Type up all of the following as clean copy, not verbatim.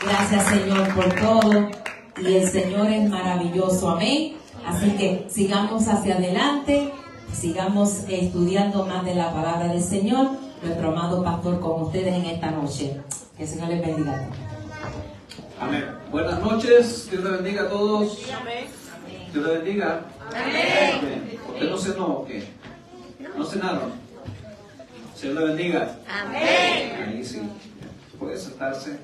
Gracias, Señor, por todo. Y el Señor es maravilloso. Amén. Así que sigamos hacia adelante, sigamos estudiando más de la palabra del Señor. Nuestro amado pastor con ustedes en esta noche. Que el Señor les bendiga. Amén. Buenas noches. Dios les bendiga a todos. Amén. Dios les bendiga. Amén. Amén. ¿Usted no cenó o qué? ¿No cenaron? Señor le bendiga. Amén. Ahí sí. Puede sentarse.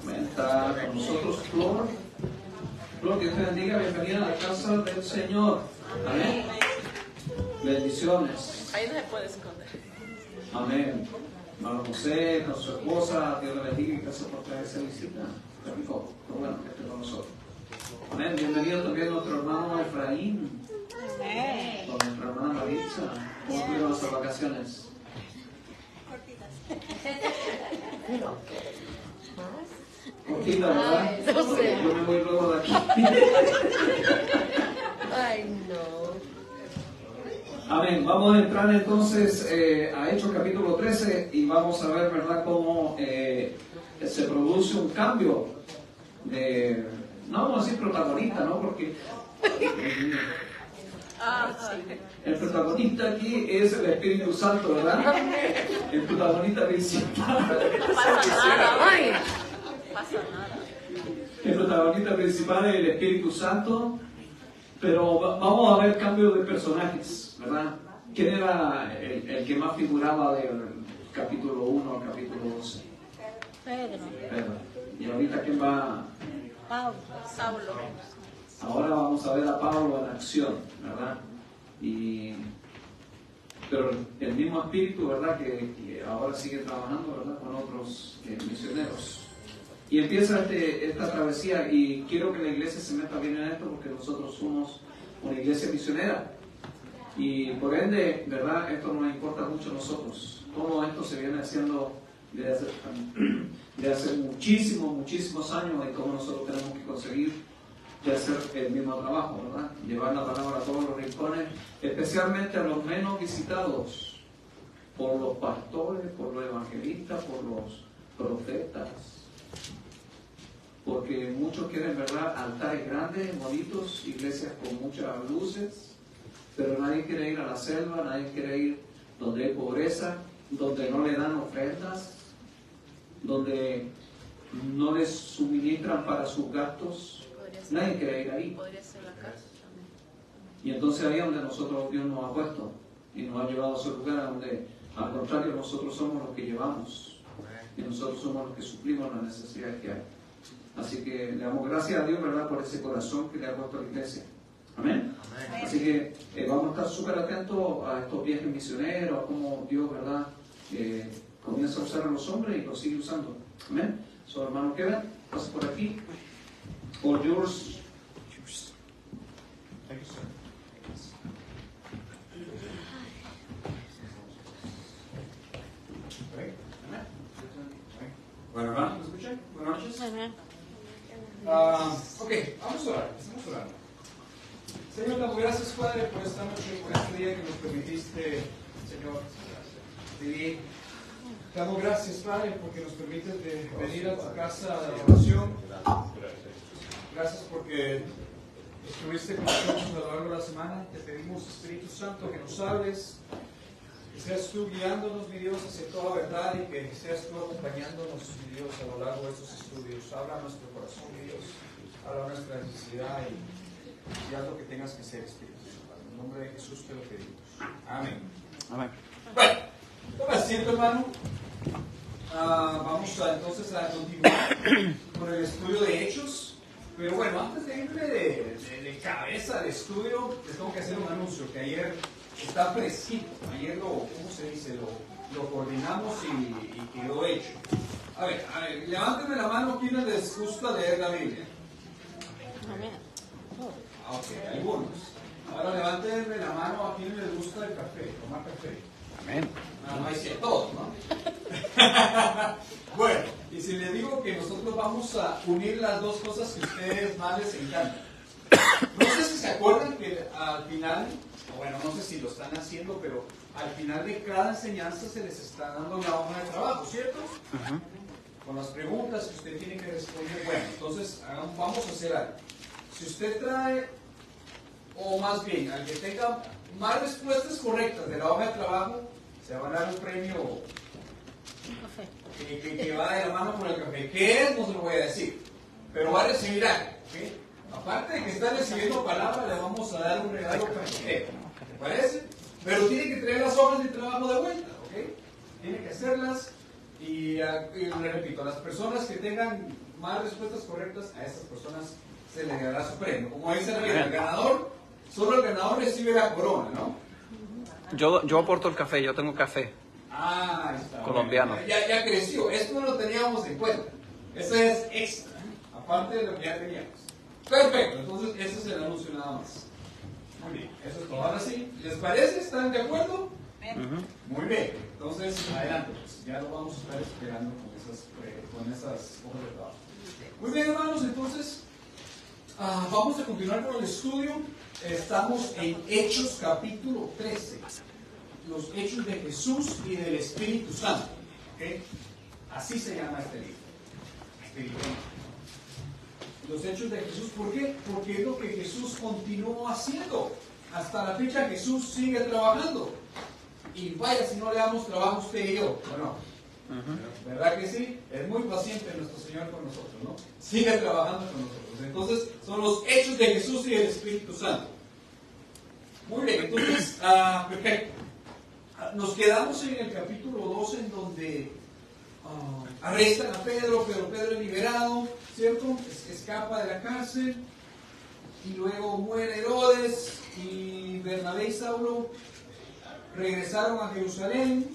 Amén. Está con nosotros Flor. Flor, Dios te bendiga. Bienvenida a la casa del Señor. Amén. Bendiciones. Ahí no se puede esconder. Amén. Hermano José, con su esposa, Dios le bendiga y gracias por traer esa visita. Qué rico, qué bueno que esté con nosotros. Amén. Bienvenido también a nuestro hermano Efraín. Amén. Con nuestra hermana Maritza. ¿Cómo tuvieron nuestras vacaciones? Cortita, ¿verdad? Ay, no sé. Yo me voy luego de aquí. Ay, no. Amén. Vamos a entrar entonces a Hechos capítulo 13 y vamos a ver, ¿verdad?, cómo se produce un cambio de, no vamos a decir protagonista, ¿no? Porque el protagonista aquí es el Espíritu Santo, ¿verdad? El protagonista principal. No pasa nada, ay. No pasa nada. El protagonista principal es el Espíritu Santo, pero vamos a ver cambios de personajes, ¿verdad? ¿Quién era el que más figuraba del capítulo 1 al capítulo 12? Pedro. Pedro. Y ahorita ¿quién va? Pablo. Saulo. Ahora vamos a ver a Pablo en acción, ¿verdad? Pero el mismo espíritu, ¿verdad?, que ahora sigue trabajando, ¿verdad?, con otros misioneros. Y empieza esta travesía, y quiero que la iglesia se meta bien en esto porque nosotros somos una iglesia misionera. Y por ende, ¿verdad?, esto nos importa mucho a nosotros. Todo esto se viene haciendo de hace muchísimos años, y cómo nosotros tenemos que conseguir de hacer el mismo trabajo, ¿verdad? Llevar la palabra a todos los rincones, especialmente a los menos visitados por los pastores, por los evangelistas, por los profetas. Porque muchos quieren, ¿verdad?, altares grandes, bonitos, iglesias con muchas luces, pero nadie quiere ir a la selva, nadie quiere ir donde hay pobreza, donde no le dan ofrendas, donde no les suministran para sus gastos. Nadie quiere ir ahí. Podría ser la casa también. Y entonces ahí es donde nosotros, Dios nos ha puesto y nos ha llevado a ese lugar donde, al contrario, nosotros somos los que llevamos y nosotros somos los que suplimos las necesidades que hay. Así que le damos gracias a Dios, ¿verdad?, por ese corazón que le ha puesto a la iglesia. Amén. Amén. Así que vamos a estar súper atentos a estos viajes misioneros, a cómo Dios, ¿verdad?, comienza a usar a los hombres y los sigue usando. Amén. So, hermano Kevin, pasa por aquí. All yours. Thank you, sir. Bueno, hermano, ¿me escuchan? Buenas noches. Ok, vamos a orar. Estamos orando. Señor, te doy gracias, Padre, por esta noche, por este día que nos permitiste, Señor, vivir. Te damos gracias, Padre, porque nos permites venir a tu casa de oración. Gracias porque estuviste con nosotros a lo largo de la semana. Te pedimos, Espíritu Santo, que nos hables, que seas tú guiándonos, mi Dios, hacia toda verdad, y que seas tú acompañándonos, mi Dios, a lo largo de estos estudios. Habla a nuestro corazón, mi Dios, habla a nuestra necesidad y haz lo que tengas que hacer, Espíritu Santo. En el nombre de Jesús te lo pedimos. Amén. Amén. Bueno, toma asiento, hermano. Vamos entonces a continuar con el estudio de Hechos. Pero bueno, antes de irme de cabeza al estudio, les tengo que hacer un anuncio que ayer está fresquito. Ayer ¿cómo se dice? Lo coordinamos y quedó hecho. A ver, levántenme la mano quienes les gusta leer la Biblia. Ok, algunos. Ahora levántenme la mano a quienes les gusta el café, tomar café. Amén. No hay que todos, ¿no? Bueno, y si les digo que nosotros vamos a unir las dos cosas que a ustedes más les encantan. No sé si se acuerdan que al final, bueno, no sé si lo están haciendo, pero al final de cada enseñanza se les está dando una hoja de trabajo, ¿cierto? con las preguntas que usted tiene que responder. Bueno, entonces vamos a hacer algo. Si usted trae, o más bien, al que tenga más respuestas correctas de la hoja de trabajo, se va a dar un premio que va de la mano con el café. ¿Qué es? No se lo voy a decir, pero va a recibir algo. ¿Okay? Aparte de que está recibiendo palabra, le vamos a dar un regalo para usted. ¿Te parece? Pero tiene que traer las hojas de trabajo de vuelta. ¿Okay? Tiene que hacerlas y le repito, a las personas que tengan más respuestas correctas, a esas personas se les dará su premio. Como dice el ganador, solo el ganador recibe la corona, ¿no? Yo aporto el café, yo tengo café. Ah, ahí está. Colombiano. Bueno, ya creció, esto no lo teníamos en cuenta. Eso es extra, aparte de lo que ya teníamos. Perfecto, entonces ese es el anuncio nada más. Muy bien, eso es todo. Ahora sí, ¿les parece? ¿Están de acuerdo? Muy bien, entonces adelante, pues, ya lo vamos a estar esperando con esas hojas de trabajo. Muy bien, hermanos, entonces vamos a continuar con el estudio. Estamos en Hechos capítulo 13, los Hechos de Jesús y del Espíritu Santo. ¿Okay? Así se llama este libro. Los Hechos de Jesús, ¿por qué? Porque es lo que Jesús continuó haciendo. Hasta la fecha Jesús sigue trabajando. Y vaya si no le damos trabajo a usted y yo, ¿o no? ¿Verdad que sí? Es muy paciente nuestro Señor con nosotros, ¿no? Sigue trabajando con nosotros. Entonces, son los Hechos de Jesús y el Espíritu Santo. Muy bien, entonces, perfecto. Nos quedamos en el capítulo 2 en donde arrestan a Pedro, pero Pedro es liberado, ¿cierto? Escapa de la cárcel y luego muere Herodes y Bernabé y Saulo regresaron a Jerusalén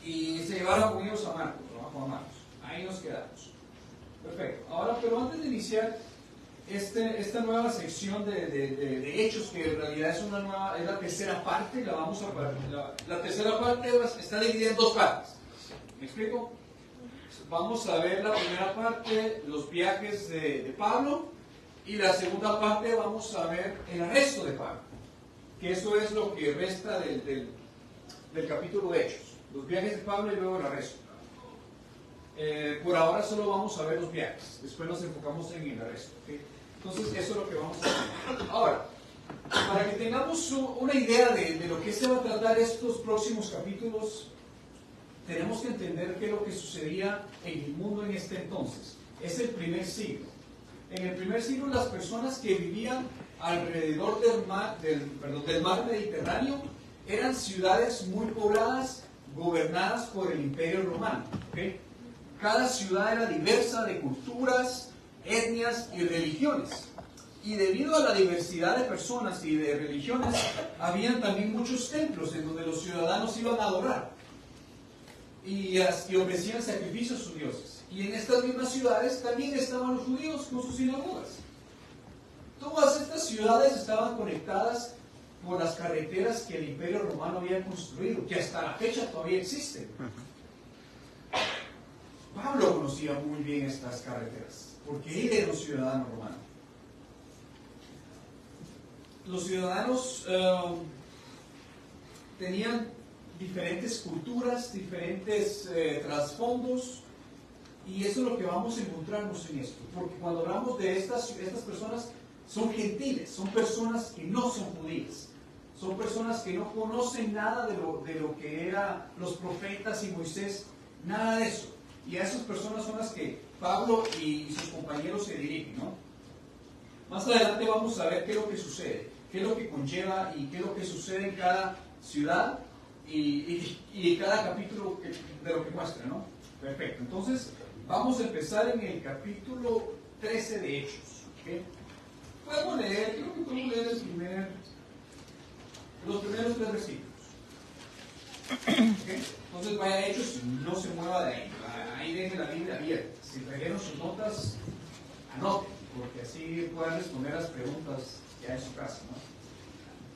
y se llevaron con ellos a Marcos, a Marcos. Ahí nos quedamos. Perfecto. Ahora, pero antes de iniciar esta nueva sección de hechos, que en realidad es la tercera parte, la tercera parte está dividida en dos partes. ¿Me explico? Vamos a ver la primera parte, los viajes de Pablo, y la segunda parte vamos a ver el arresto de Pablo, que eso es lo que resta del capítulo de Hechos, los viajes de Pablo y luego el arresto. Por ahora solo vamos a ver los viajes, después nos enfocamos en el arresto. ¿Okay? Entonces eso es lo que vamos a hacer. Ahora, para que tengamos una idea de lo que se va a tratar estos próximos capítulos, tenemos que entender qué es lo que sucedía en el mundo en este entonces. Es el primer siglo. En el primer siglo, las personas que vivían alrededor del mar Mediterráneo eran ciudades muy pobladas, gobernadas por el Imperio Romano. ¿Okay? Cada ciudad era diversa de culturas, etnias y religiones. Y debido a la diversidad de personas y de religiones, habían también muchos templos en donde los ciudadanos iban a adorar y ofrecían sacrificios a sus dioses. Y en estas mismas ciudades también estaban los judíos con sus sinagogas. Todas estas ciudades estaban conectadas por las carreteras que el Imperio Romano había construido, que hasta la fecha todavía existen. Pablo conocía muy bien estas carreteras, porque él era un ciudadano romano. Los ciudadanos tenían diferentes culturas, diferentes trasfondos, y eso es lo que vamos a encontrarnos en esto. Porque cuando hablamos de estas personas, son gentiles, son personas que no son judías, son personas que no conocen nada de lo que eran los profetas y Moisés, nada de eso. Y a esas personas son las que Pablo y sus compañeros se dirigen, ¿no? Más adelante vamos a ver qué es lo que sucede, qué es lo que conlleva y qué es lo que sucede en cada ciudad y cada capítulo de lo que muestra, ¿no? Perfecto. Entonces, vamos a empezar en el capítulo 13 de Hechos. ¿Okay? Podemos leer, creo que podemos leer los primeros 3 versículos. ¿Okay? Entonces, vaya a Hechos, no se mueva de ahí. Ahí deje la Biblia abierta. Si trajeron sus notas, anoten, porque así puedan responder las preguntas ya en su casa, ¿no?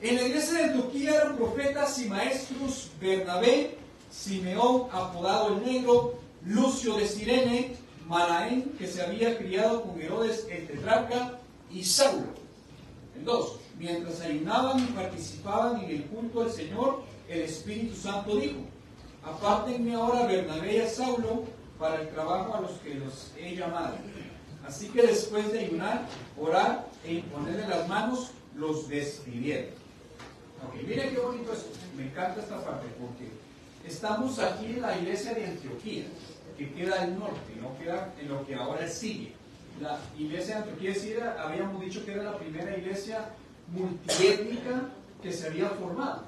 En la iglesia de Antioquía eran profetas y maestros Bernabé, Simeón, apodado el Negro, Lucio de Cirene, Manaén, que se había criado con Herodes el tetrarca, y Saulo. El 2. Mientras ayunaban y participaban en el culto al Señor, el Espíritu Santo dijo: apártenme ahora a Bernabé y a Saulo para el trabajo a los que los he llamado. Así que después de ayunar, orar e imponerle las manos, los despidieron. Ok, miren qué bonito es. Me encanta esta parte porque estamos aquí en la iglesia de Antioquía, que queda al norte, no queda en lo que ahora es Siria. La iglesia de Antioquía, habíamos dicho que era la primera iglesia multiétnica que se había formado.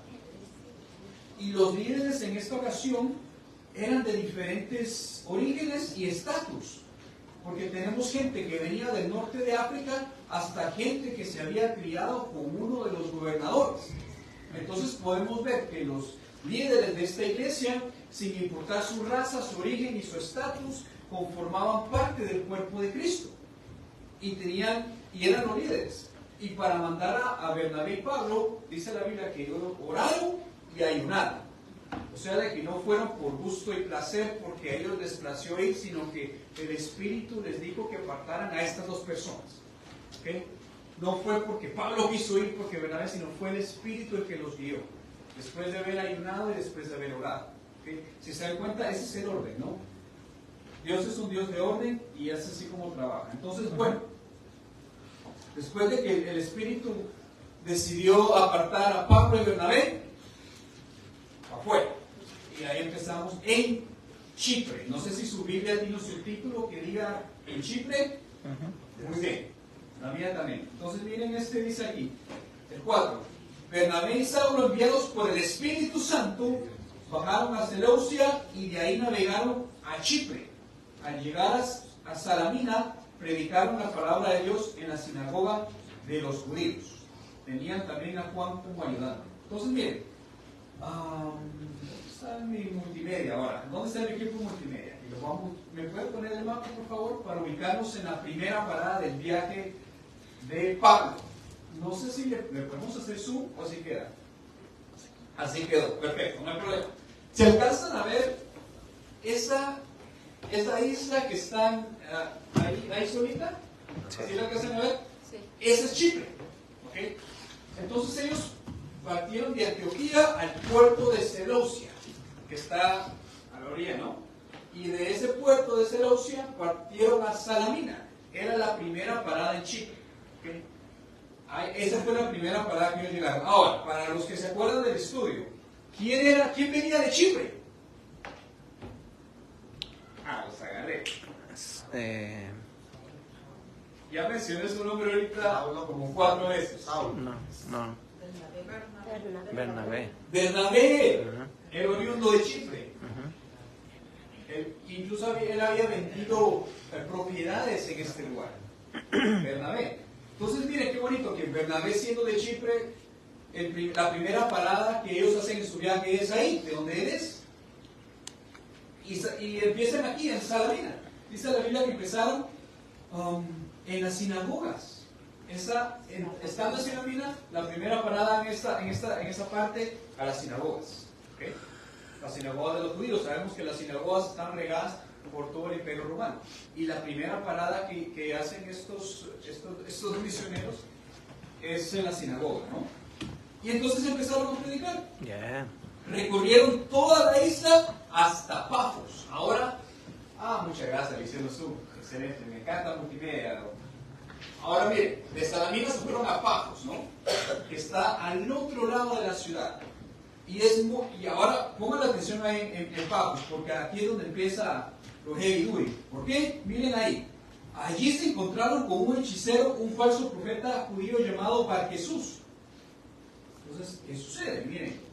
Y los líderes en esta ocasión eran de diferentes orígenes y estatus. Porque tenemos gente que venía del norte de África hasta gente que se había criado con uno de los gobernadores. Entonces podemos ver que los líderes de esta iglesia, sin importar su raza, su origen y su estatus, conformaban parte del cuerpo de Cristo. Y eran los líderes. Y para mandar a Bernabé y Pablo, dice la Biblia que ellos oraron y ayunaron. O sea, de que no fueron por gusto y placer porque a ellos les plació ir, sino que el Espíritu les dijo que apartaran a estas dos personas. ¿Okay? No fue porque Pablo quiso ir porque Bernabé, sino fue el Espíritu el que los guió. Después de haber ayunado y después de haber orado. ¿Okay? Si se dan cuenta, ese es el orden, ¿no? Dios es un Dios de orden y es así como trabaja. Entonces, bueno, después de que el Espíritu decidió apartar a Pablo y Bernabé, afuera. Y ahí empezamos en Chipre. No sé si su Biblia tiene su título que diga en Chipre. Muy bien. La mía también. Entonces miren dice aquí, el 4. Bernabé y Saulo, enviados por el Espíritu Santo, bajaron a Seleucia y de ahí navegaron a Chipre. Al llegar a Salamina, predicaron la palabra de Dios en la sinagoga de los judíos. Tenían también a Juan como ayudante. Entonces miren, está en mi multimedia ahora. ¿Dónde está el equipo multimedia? ¿Me puede poner el mapa, por favor, para ubicarnos en la primera parada del viaje de Pablo? No sé si le podemos hacer zoom o así queda. Así quedó, perfecto, no hay problema. Si alcanzan a ver esa isla que está ahí solita, ¿sí la alcanzan a ver? Sí. Ese es Chipre. ¿Okay? Entonces ellos partieron de Antioquía al puerto de Seleucia, que está a la orilla, ¿no? Y de ese puerto de Seleucia partieron a Salamina. Era la primera parada en Chipre. ¿Okay? Esa fue la primera parada que ellos llegaron. Ahora, para los que se acuerdan del estudio, ¿quién venía de Chipre? Los agarré. Ya mencioné su nombre ahorita como 4 veces. No. Bernabé. Bernabé, el oriundo de Chipre. Incluso él había vendido propiedades en este lugar. Bernabé. Entonces miren qué bonito que Bernabé, siendo de Chipre, la primera parada que ellos hacen en su viaje es ahí, de donde él es. Y empiezan aquí en Salamina. Dice la Biblia que empezaron en las sinagogas. Estando en Salamina, la primera parada en esta parte, a las sinagogas. ¿Okay? Las sinagogas de los judíos. Sabemos que las sinagogas están regadas por todo el Imperio Romano. Y la primera parada que hacen estos misioneros es en la sinagoga, ¿no? Y entonces empezaron a predicar. Yeah. Recorrieron toda la isla hasta Pafos. Ahora, muchas gracias, Liceo Zoom. Excelente, me encanta multimedia. Ahora miren, de Salamina se fueron a Pafos, ¿no? Que está al otro lado de la ciudad. Y ahora pongan la atención ahí en Pafos, porque aquí es donde empieza lo heavy duty. ¿Por qué? Miren ahí. Allí se encontraron con un hechicero, un falso profeta judío llamado Bar Jesús. Entonces, ¿qué sucede? Miren.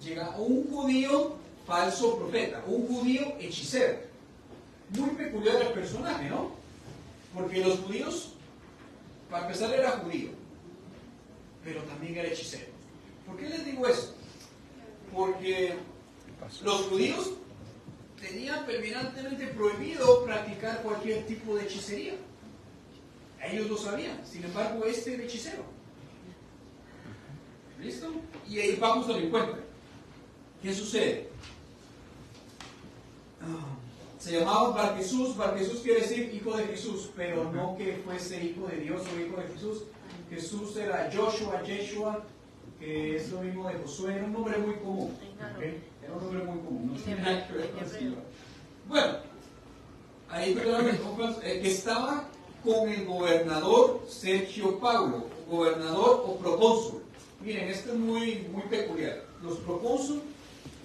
Llega un judío falso profeta, un judío hechicero. Muy peculiar el personaje, ¿no? Porque los judíos, para empezar, era judío, pero también era hechicero. ¿Por qué les digo eso? Porque los judíos tenían permanentemente prohibido practicar cualquier tipo de hechicería. Ellos lo sabían, sin embargo, este era hechicero. ¿Listo? Y ahí vamos a lo encuentro. ¿Qué sucede? Se llamaba Bar Jesús. Bar Jesús quiere decir hijo de Jesús, pero no que fuese hijo de Dios o hijo de Jesús. Jesús era Joshua, Yeshua, que es lo mismo de Josué, era un nombre muy común. ¿Okay? Era un nombre muy común, no tiene nada que ver con Escribano. Bueno, ahí que estaba con el gobernador Sergio Paulo, gobernador o procónsul. Miren, esto es muy peculiar. Los procónsul,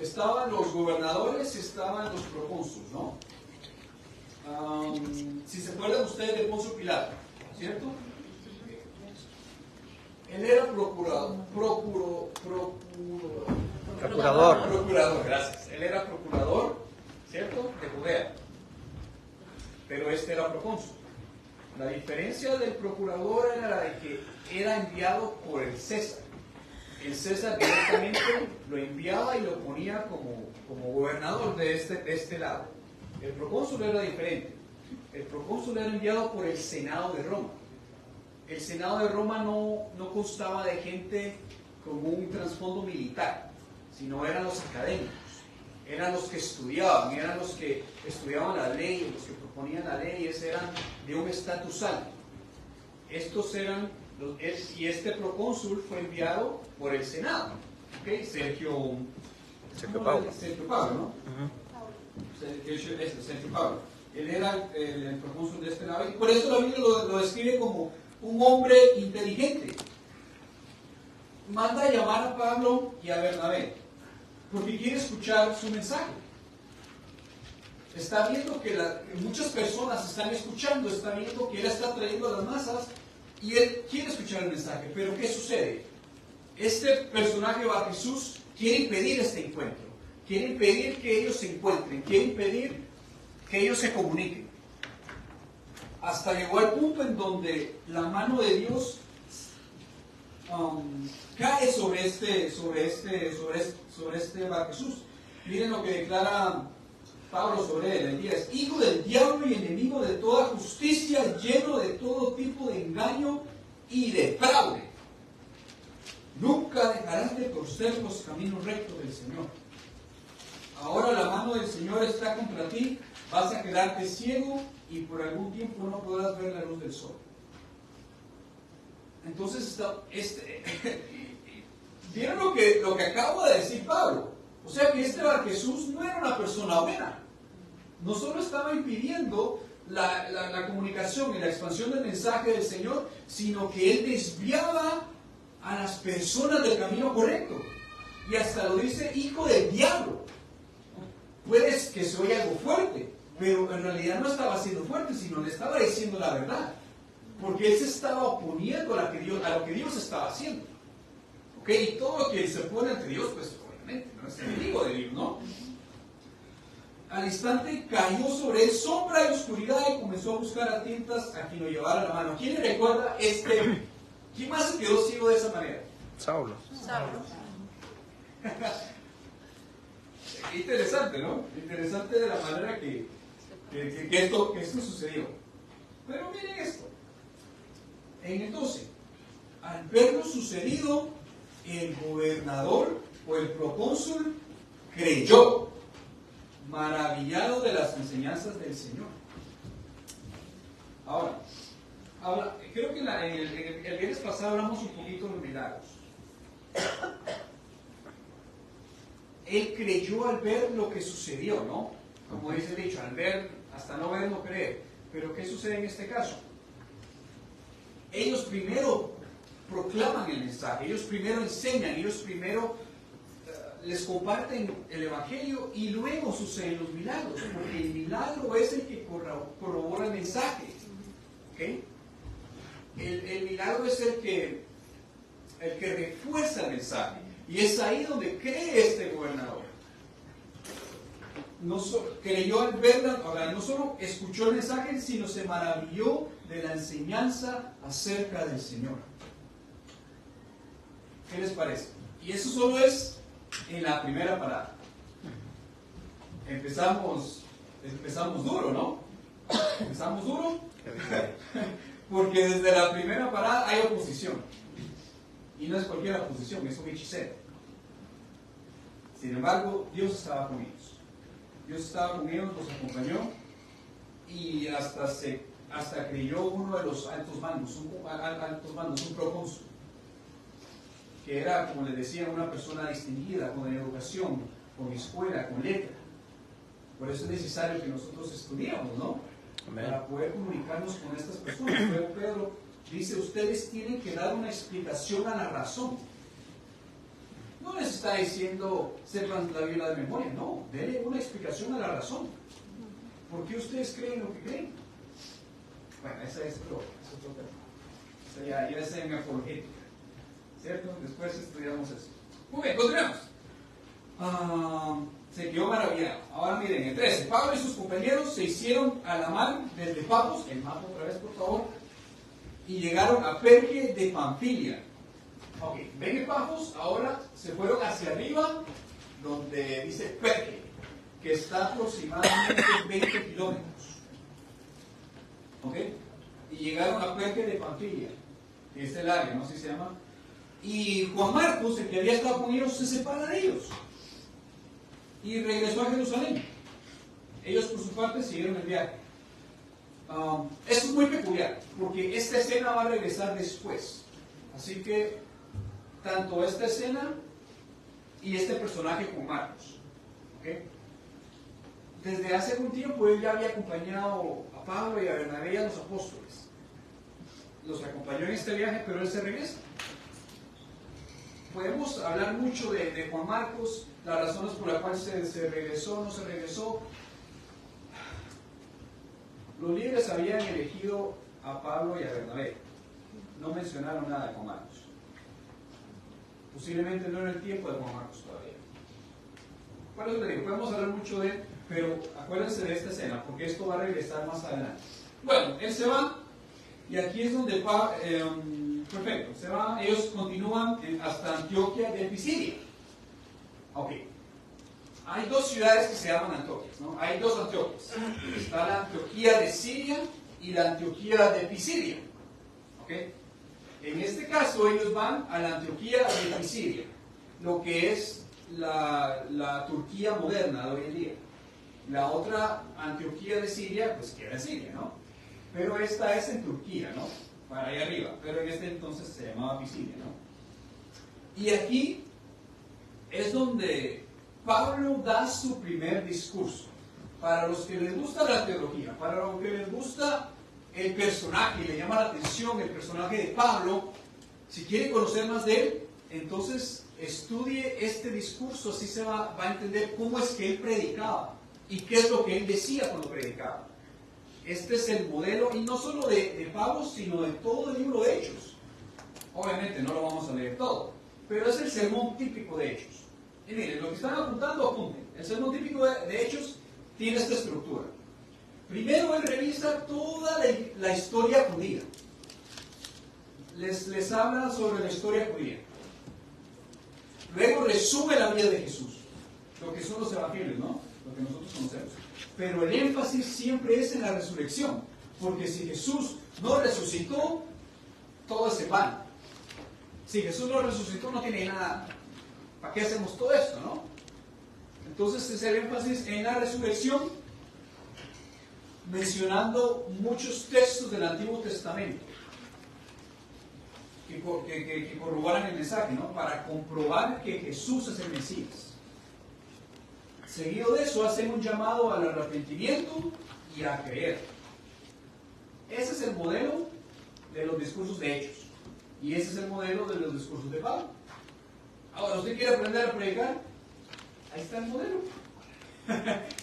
estaban los gobernadores, estaban los procónsuls, ¿no? Si se acuerdan ustedes de Poncio Pilato, ¿cierto? Él era procurador, gracias. Él era procurador, ¿cierto? De Judea. Pero este era procónsul. La diferencia del procurador era la de que era enviado por el César. El César directamente lo enviaba y lo ponía como gobernador de este lado. El procónsul era diferente. El procónsul era enviado por el Senado de Roma. El Senado de Roma no constaba de gente con un trasfondo militar, sino eran los académicos, eran los que estudiaban, eran los que estudiaban la ley, los que proponían la ley, eran de un estatus alto. Estos eran, y este procónsul fue enviado por el Senado, ¿okay? Sergio Pablo, ¿no? Sergio Pablo. Él era el procónsul de este lado, y por eso la Biblia lo describe como un hombre inteligente. Manda a llamar a Pablo y a Bernabé, porque quiere escuchar su mensaje. Está viendo que muchas personas están escuchando, está viendo que él está trayendo a las masas y él quiere escuchar el mensaje. Pero ¿qué sucede? Este personaje Bar Jesús quiere impedir este encuentro, quiere impedir que ellos se encuentren, quiere impedir que ellos se comuniquen. Hasta llegó al punto en donde la mano de Dios cae sobre este Bar Jesús. Miren lo que declara Pablo sobre él. El día es hijo del diablo y enemigo de toda justicia, lleno de todo tipo de engaño y de fraude. Nunca dejarás de torcer los caminos rectos del Señor. Ahora la mano del Señor está contra ti, vas a quedarte ciego y por algún tiempo no podrás ver la luz del sol. Entonces, ¿vieron lo que acaba de decir Pablo? O sea que este Bar Jesús no era una persona buena. No solo estaba impidiendo la comunicación y la expansión del mensaje del Señor, sino que él desviaba a las personas del camino correcto. Y hasta lo dice hijo del diablo. Puede que se oiga algo fuerte, pero en realidad no estaba siendo fuerte, sino le estaba diciendo la verdad. Porque él se estaba oponiendo a lo que Dios estaba haciendo. ¿Ok? Y todo lo que se pone ante Dios, pues obviamente, no es enemigo de Dios, ¿no? Al instante cayó sobre él sombra y oscuridad y comenzó a buscar a tientas a quien lo llevara la mano. ¿Quién le recuerda ¿Quién más se quedó ciego de esa manera? Saulo. Interesante, ¿no? Interesante de la manera que esto sucedió. Pero miren esto. En el 12, al ver lo sucedido, el gobernador o el procónsul creyó, maravillado de las enseñanzas del Señor. Ahora creo que el viernes pasado hablamos un poquito de los milagros. Él creyó al ver lo que sucedió, ¿no? Como dice el dicho, al ver, hasta no ver, no creer. Pero ¿qué sucede en este caso? Ellos primero proclaman el mensaje, ellos primero enseñan, ellos primero les comparten el Evangelio y luego suceden los milagros, porque el milagro es el que corrobora el mensaje. ¿Okay? El milagro es el que refuerza el mensaje. Y es ahí donde cree este gobernador. Creyó al verla, ahora no solo escuchó el mensaje, sino se maravilló de la enseñanza acerca del Señor. ¿Qué les parece? Y eso solo es en la primera parada. Empezamos duro, ¿no? Empezamos duro porque desde la primera parada hay oposición. Y no es cualquier oposición, es un hechicero. Sin embargo, Dios estaba con ellos. Dios estaba con ellos, los acompañó y hasta creyó uno de los altos mandos, un procónsul, que era, como les decía, una persona distinguida, con educación, con escuela, con letra. Por eso es necesario que nosotros estudiemos, ¿no? Amén. Para poder comunicarnos con estas personas. Pero Pedro dice, ustedes tienen que dar una explicación a la razón. No les está diciendo, sepan la Biblia de memoria, no. Denle una explicación a la razón. ¿Por qué ustedes creen lo que creen? Bueno, ese es otro tema. O sea, ya es en apologética. ¿Cierto? Después estudiamos eso. Muy bien, continuemos. Se quedó maravillado. Ahora miren, el 13. Pablo y sus compañeros se hicieron a la mar desde Pafos, el mapa otra vez por favor, y llegaron a Perge de Panfilia. Ok, ven en Pafos, ahora se fueron hacia arriba, donde dice Perge, que está aproximadamente 20 kilómetros. Ok, y llegaron a Perge de Panfilia, que es el área, no sé si se llama. Y Juan Marcos, el que había estado con ellos, se separa de ellos y regresó a Jerusalén. Ellos por su parte siguieron el viaje. Esto es muy peculiar, porque esta escena va a regresar después. Así que, tanto esta escena y este personaje con Marcos. ¿Okay? Desde hace algún tiempo él ya había acompañado a Pablo y a Bernabé y a los apóstoles. Los acompañó en este viaje, pero él se regresa. Podemos hablar mucho de Juan Marcos, las razones por las cuales se regresó, no se regresó. Los líderes habían elegido a Pablo y a Bernabé. No mencionaron nada de Juan Marcos. Posiblemente no era el tiempo de Juan Marcos todavía. Por eso le digo, podemos hablar mucho de él, pero acuérdense de esta escena, porque esto va a regresar más adelante. Bueno, él se va, y aquí es donde perfecto, se va, ellos continúan hasta Antioquía de Pisidia. Ok. Hay dos ciudades que se llaman Antioquias, ¿no? Hay dos Antioquias. Está la Antioquía de Siria y la Antioquía de Pisidia. ¿Ok? En este caso, ellos van a la Antioquía de Pisidia, lo que es la Turquía moderna de hoy en día. La otra Antioquía de Siria, pues queda en Siria, ¿no? Pero esta es en Turquía, ¿no? Para allá arriba. Pero en este entonces se llamaba Pisidia, ¿no? Y aquí es donde Pablo da su primer discurso. Para los que les gusta la teología, para los que les gusta el personaje, le llama la atención el personaje de Pablo, si quiere conocer más de él, entonces estudie este discurso, así se va a entender cómo es que él predicaba y qué es lo que él decía cuando predicaba. Este es el modelo, y no solo de Pablo, sino de todo el libro de Hechos. Obviamente no lo vamos a leer todo, pero es el sermón típico de Hechos. Y miren, lo que están apuntando, apunten. El sermón típico de Hechos tiene esta estructura. Primero él revisa toda la historia judía. Les habla sobre la historia judía. Luego resume la vida de Jesús, lo que son los evangelios, ¿no? Lo que nosotros conocemos. Pero el énfasis siempre es en la resurrección, porque si Jesús no resucitó, todo es en vano. Si Jesús no resucitó, no tiene nada. ¿Para qué hacemos todo esto, no? Entonces es el énfasis en la resurrección, mencionando muchos textos del Antiguo Testamento que corroboran el mensaje, ¿no? Para comprobar que Jesús es el Mesías. Seguido de eso, hacen un llamado al arrepentimiento y a creer. Ese es el modelo de los discursos de Hechos. Y ese es el modelo de los discursos de Pablo. Ahora, ¿usted quiere aprender a predicar? Ahí está el modelo.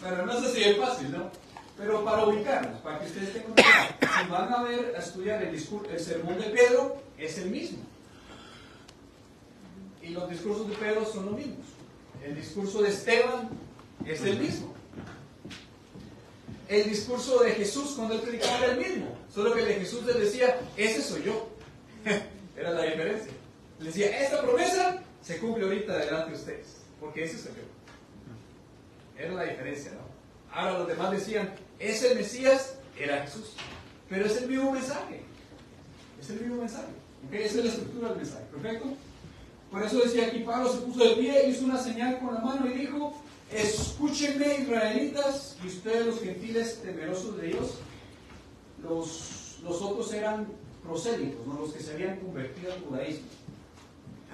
Bueno, no sé si es fácil, ¿no? Pero para ubicarnos, para que ustedes tengan una idea, si van a ver, a estudiar el sermón de Pedro, es el mismo. Y los discursos de Pedro son los mismos. El discurso de Esteban es el mismo. El discurso de Jesús cuando él predicaba era el mismo. Solo que el de Jesús les decía, ese soy yo. Era la diferencia. Les decía, esta promesa se cumple ahorita delante de ustedes, porque ese soy yo. Era la diferencia, ¿no? Ahora los demás decían, es el Mesías, era Jesús. Pero es el mismo mensaje. Es el mismo mensaje. ¿Okay? Esa es la estructura del mensaje. ¿Perfecto? Por eso decía aquí, Pablo se puso de pie, hizo una señal con la mano y dijo, escúchenme, israelitas, y ustedes los gentiles temerosos de Dios. Los otros eran prosélitos, ¿no? Los que se habían convertido al judaísmo.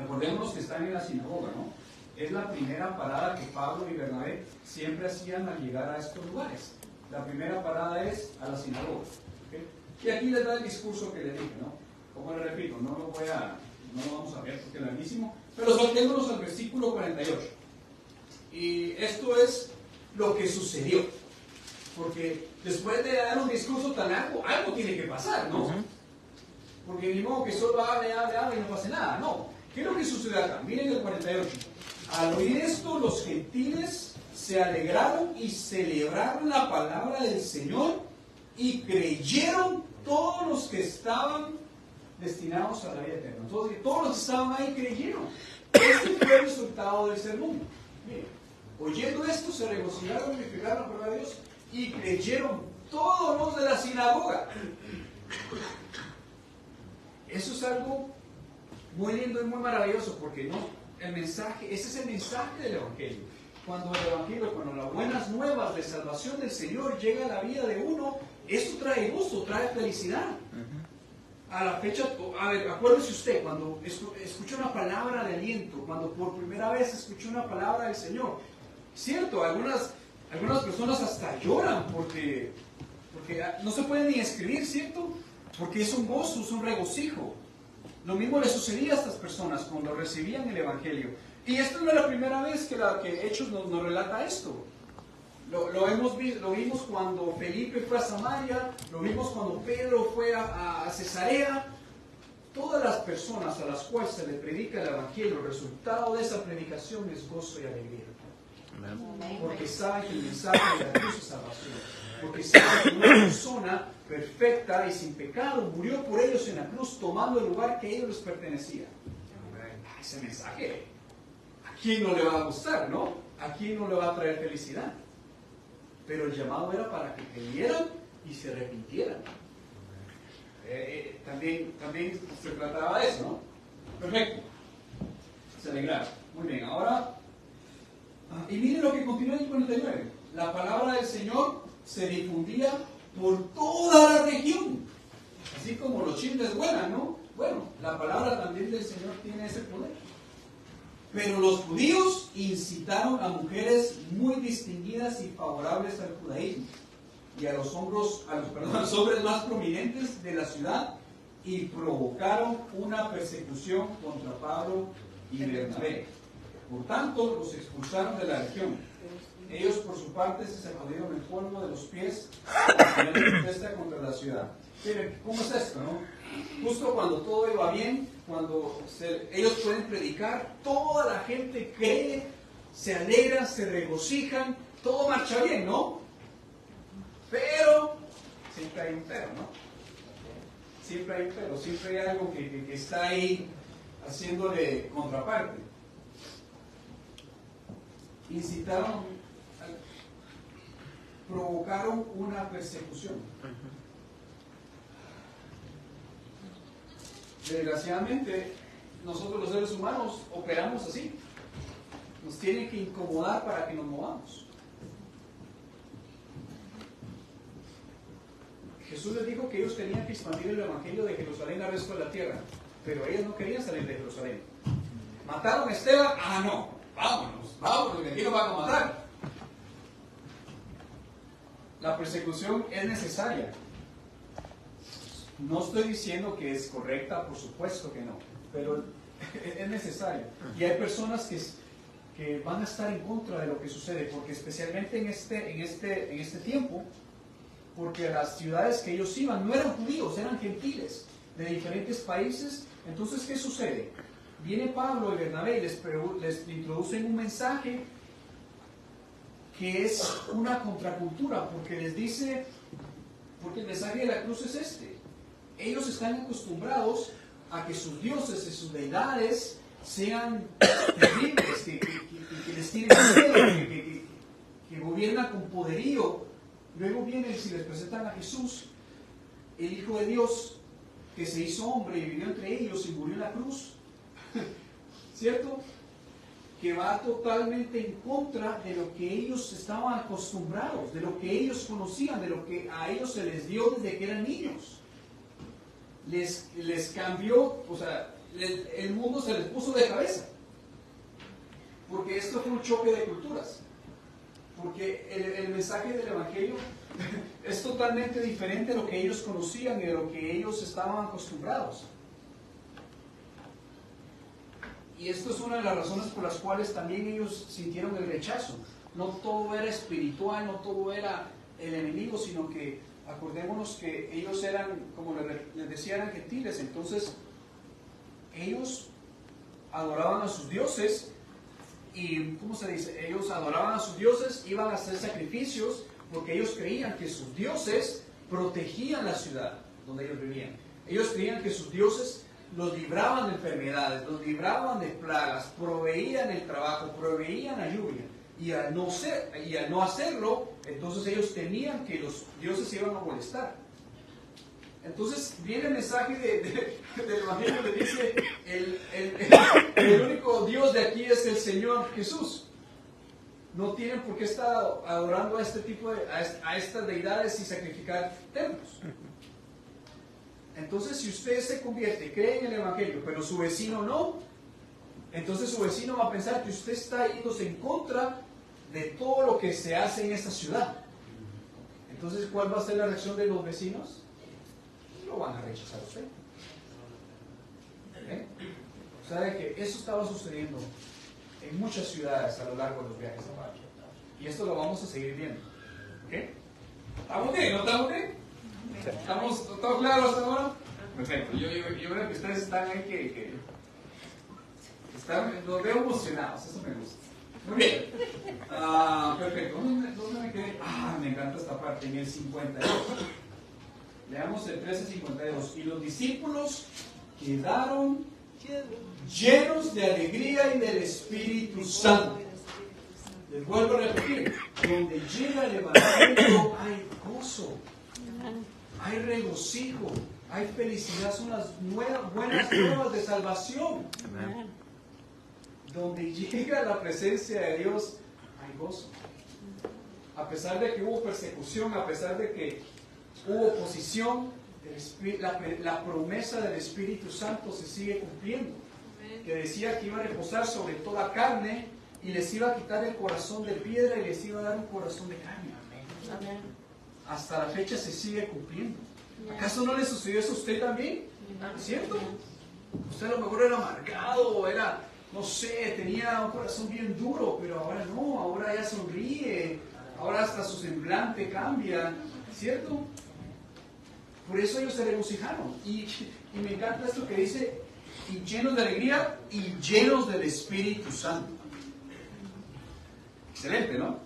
Acordémonos que están en la sinagoga, ¿no? es la primera parada que Pablo y Bernabé siempre hacían al llegar a estos lugares. La primera parada es a la sinagoga. ¿Okay? Y aquí les da el discurso que les dije, ¿no? Como les repito, no lo vamos a ver porque es larguísimo, pero saltémonos al versículo 48. Y esto es lo que sucedió. Porque después de dar un discurso tan largo, algo tiene que pasar, ¿no? Porque ni modo que solo hable y no pase nada, no. ¿Qué es lo que sucede acá? Miren el 48. Al oír esto, los gentiles se alegraron y celebraron la palabra del Señor y creyeron todos los que estaban destinados a la vida eterna. Entonces, todos los que estaban ahí creyeron. Este fue el resultado del sermón. Miren, oyendo esto, se regocijaron y glorificaron la palabra de Dios y creyeron todos los de la sinagoga. Eso es algo muy lindo y muy maravilloso, porque no, el mensaje, ese es el mensaje del Evangelio. Cuando el Evangelio, cuando las buenas nuevas de salvación del Señor llega a la vida de uno, esto trae gozo, trae felicidad. A la fecha, a ver, acuérdese usted, cuando escuchó una palabra de aliento, cuando por primera vez escuchó una palabra del Señor, cierto, algunas personas hasta lloran porque no se pueden ni escribir, ¿cierto? Porque es un gozo, es un regocijo. Lo mismo le sucedía a estas personas cuando recibían el Evangelio. Y esta no es la primera vez que Hechos nos relata esto. Lo vimos cuando Felipe fue a Samaria, lo vimos cuando Pedro fue a Cesarea. Todas las personas a las cuales se le predica el Evangelio, el resultado de esa predicación es gozo y alegría. Porque saben que el mensaje de la cruz es salvación. Porque saben que una persona perfecta y sin pecado murió por ellos en la cruz, tomando el lugar que a ellos les pertenecía. Ese mensaje, ¿a quién no le va a gustar, no? ¿A quién no le va a traer felicidad? Pero el llamado era para que creyeran y se arrepintieran. También se trataba de eso, ¿no? Perfecto. Se alegraron. Muy bien, ahora... y miren lo que continúa en el 49. La palabra del Señor se difundía por toda la región. Así como los chismes vuelan, ¿no? Bueno, la palabra también del Señor tiene ese poder. Pero los judíos incitaron a mujeres muy distinguidas y favorables al judaísmo y a los hombres más prominentes de la ciudad, y provocaron una persecución contra Pablo y Bernabé. Por tanto, los expulsaron de la región. Ellos, por su parte, se sacudieron el polvo de los pies en protesta contra la ciudad. Miren, ¿cómo es esto, no? Justo cuando todo iba bien, cuando ellos pueden predicar, toda la gente cree, se alegra, se regocijan, todo marcha bien, ¿no? Pero siempre hay un pero, ¿no? Siempre hay un pero, siempre hay algo que está ahí haciéndole contraparte. Provocaron una persecución. Desgraciadamente, nosotros los seres humanos operamos así. Nos tienen que incomodar para que nos movamos. Jesús les dijo que ellos tenían que expandir el Evangelio de Jerusalén al resto de la tierra, pero ellos no querían salir de Jerusalén. ¿Mataron a Esteban? Ah, no. Vámonos, que aquí nos van a matar. La persecución es necesaria. No estoy diciendo que es correcta, por supuesto que no, pero es necesaria. Y hay personas que van a estar en contra de lo que sucede, porque especialmente en este tiempo, porque las ciudades que ellos iban no eran judíos, eran gentiles de diferentes países. Entonces, ¿qué sucede? Viene Pablo y Bernabé y les introducen un mensaje que es una contracultura, porque les dice, porque el mensaje de la cruz es este. Ellos están acostumbrados a que sus dioses y sus deidades sean terribles, que les tienen miedo, que gobiernan con poderío. Luego vienen y les presentan a Jesús, el Hijo de Dios, que se hizo hombre y vivió entre ellos y murió en la cruz. ¿Cierto? Que va totalmente en contra de lo que ellos estaban acostumbrados, de lo que ellos conocían, de lo que a ellos se les dio desde que eran niños. Les cambió, o sea, el mundo se les puso de cabeza. Porque esto fue un choque de culturas. Porque el mensaje del Evangelio es totalmente diferente de lo que ellos conocían y de lo que ellos estaban acostumbrados. Y esto es una de las razones por las cuales también ellos sintieron el rechazo. No todo era espiritual, no todo era el enemigo, sino que acordémonos que ellos eran, como les decía, eran gentiles. Entonces, ellos adoraban a sus dioses y, ¿cómo se dice? Ellos adoraban a sus dioses, iban a hacer sacrificios porque ellos creían que sus dioses protegían la ciudad donde ellos vivían. Ellos creían que sus dioses los libraban de enfermedades, los libraban de plagas, proveían el trabajo, proveían la lluvia. Y al no hacerlo, entonces ellos temían que los dioses se iban a molestar. Entonces viene el mensaje del Evangelio que dice, el único Dios de aquí es el Señor Jesús. No tienen por qué estar adorando a este tipo a estas deidades y sacrificar templos. Entonces, si usted se convierte, cree en el Evangelio, pero su vecino no, entonces su vecino va a pensar que usted está yéndose en contra de todo lo que se hace en esta ciudad. Entonces, ¿cuál va a ser la reacción de los vecinos? Lo van a rechazar a usted. O sea, de que eso estaba sucediendo en muchas ciudades a lo largo de los viajes a Pablo. Y esto lo vamos a seguir viendo. ¿Ok? ¿Estamos bien? ¿No estamos bien? ¿Estamos todos claros hasta ahora? Perfecto. Yo creo que ustedes están ahí que los veo emocionados. Eso me gusta. Muy bien. Perfecto. ¿Dónde me quedé? Me encanta esta parte. En el 52. Leamos el 13:52. Y los discípulos quedaron llenos de alegría y del Espíritu Santo. Les vuelvo a repetir. Donde llega el Evangelio hay gozo. Hay regocijo, hay felicidad, son las buenas nuevas de salvación. Amén. Donde llega la presencia de Dios, hay gozo. A pesar de que hubo persecución, a pesar de que hubo oposición, la promesa del Espíritu Santo se sigue cumpliendo. Que decía que iba a reposar sobre toda carne y les iba a quitar el corazón de piedra y les iba a dar un corazón de carne. Amén. Hasta la fecha se sigue cumpliendo. ¿Acaso no le sucedió eso a usted también? ¿Cierto? Usted a lo mejor era amargado, era, no sé, tenía un corazón bien duro, pero ahora no, ahora ya sonríe, ahora hasta su semblante cambia, ¿cierto? Por eso ellos se regocijaron. Y me encanta esto que dice, y llenos de alegría y llenos del Espíritu Santo. Excelente, ¿no?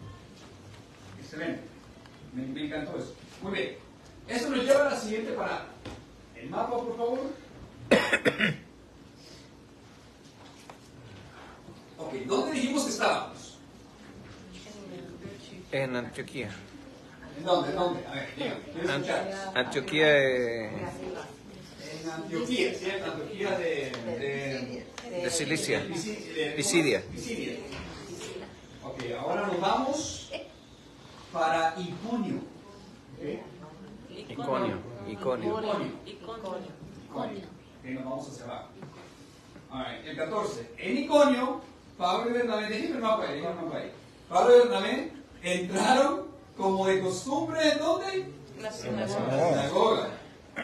Excelente. Me encantó eso. Muy bien. Esto nos lleva a la siguiente parada. El mapa, por favor. Ok, ¿dónde dijimos que estábamos? En Antioquía. ¿En dónde? A ver, dígame. ¿Quieres escuchar? Antioquía En Antioquía, ¿sí? En Antioquía de Cilicia. Pisidia. Ok, ahora nos vamos para Iconio. ¿Okay? Iconio. Nos vamos hacia abajo. El 14. En Iconio, Pablo y Bernabé, déjenme el mapa ahí. Pablo y Bernabé entraron como de costumbre, ¿en dónde? La sinagoga.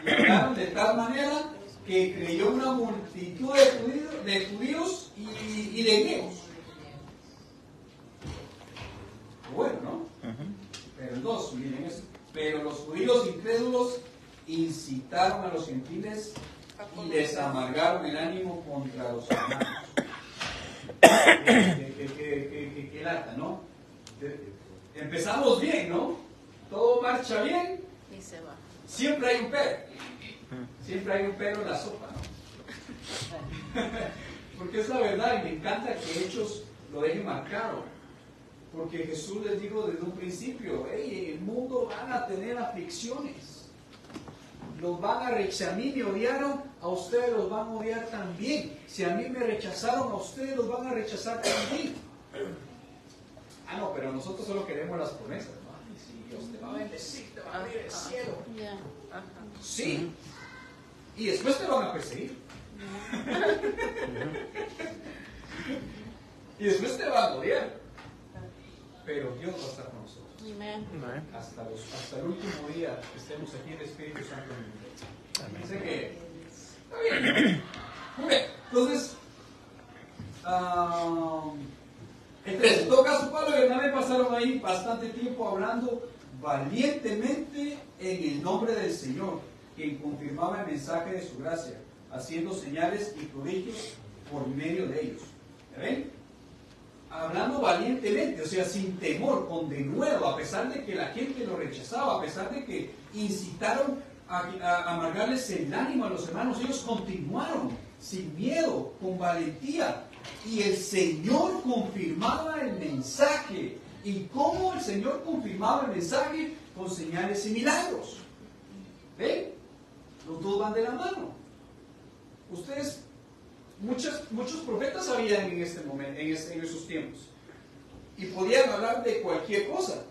Y hablaron de tal manera que creyó una multitud de judíos y de griegos. Bueno, ¿no? Pero el 2, miren esto. Pero los judíos incrédulos incitaron a los gentiles y les amargaron el ánimo contra los hermanos. Qué lata, ¿no? Empezamos bien, ¿no? Todo marcha bien. Y se va. Siempre hay un pero. Siempre hay un pero en la sopa, ¿no? Porque es la verdad y me encanta que Hechos lo dejen marcado. Porque Jesús les dijo desde un principio, hey, en el mundo van a tener aflicciones. Los van a rechazar. A mí me odiaron, a ustedes los van a odiar también. Si a mí me rechazaron, a ustedes los van a rechazar también. No, pero nosotros solo queremos las promesas, ¿no? Ay, sí, Dios te va a bendecir, te va a abrir el cielo. Sí. Y después te van a perseguir. Y después te va a doler. Pero Dios va a estar con nosotros. Amén. Hasta el último día que estemos aquí, el Espíritu Santo en mí. Dice que está bien. Muy bien. Entonces, en todo caso, Pablo y Bernabé pasaron ahí bastante tiempo hablando valientemente en el nombre del Señor, quien confirmaba el mensaje de su gracia, haciendo señales y prodigios por medio de ellos. ¿Ven? Hablando valientemente, o sea, sin temor, con denuedo, a pesar de que la gente lo rechazaba, a pesar de que incitaron a amargarles el ánimo a los hermanos, ellos continuaron sin miedo, con valentía, y el Señor confirmaba el mensaje. ¿Y cómo el Señor confirmaba el mensaje? Con señales y milagros. ¿Ven? Los dos van de la mano. Ustedes, muchos profetas habían en este momento, en esos tiempos, y podían hablar de cualquier cosa,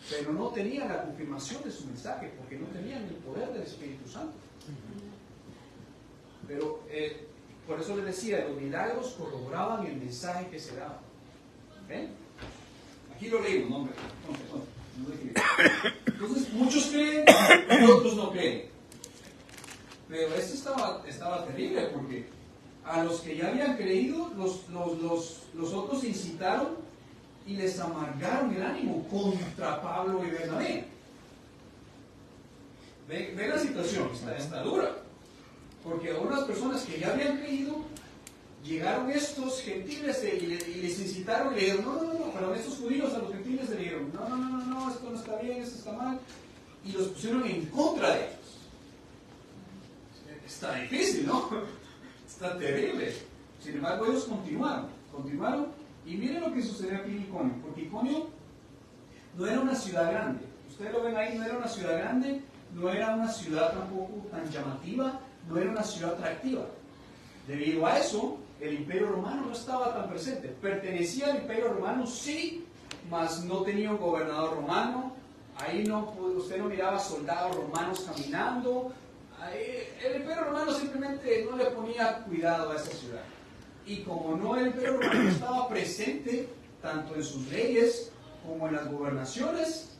pero no tenían la confirmación de su mensaje, porque no tenían el poder del Espíritu Santo. Pero por eso les decía, los milagros corroboraban el mensaje que se daba. ¿Ven? Aquí lo leímos, no, hombre. Entonces, muchos creen y otros no creen. Pero esto estaba terrible, porque a los que ya habían creído, los otros incitaron y les amargaron el ánimo contra Pablo y Bernabé. Ve la situación, está dura. Porque a unas personas que ya habían creído, llegaron estos gentiles y les incitaron y le dijeron, no, pero estos judíos a los gentiles le dijeron, no, esto no está bien, esto está mal, y los pusieron en contra de ellos. Está difícil, ¿no? Está terrible. Sin embargo, ellos continuaron, y miren lo que sucedió aquí en Iconio, porque Iconio no era una ciudad grande. Ustedes lo ven ahí, no era una ciudad grande, no era una ciudad tampoco tan llamativa, no era una ciudad atractiva. Debido a eso, el Imperio Romano no estaba tan presente. Pertenecía al Imperio Romano, sí, mas no tenía un gobernador romano. Ahí usted no miraba soldados romanos caminando. El Imperio Romano simplemente no le ponía cuidado a esa ciudad. Y como el Imperio Romano no estaba presente tanto en sus leyes como en las gobernaciones,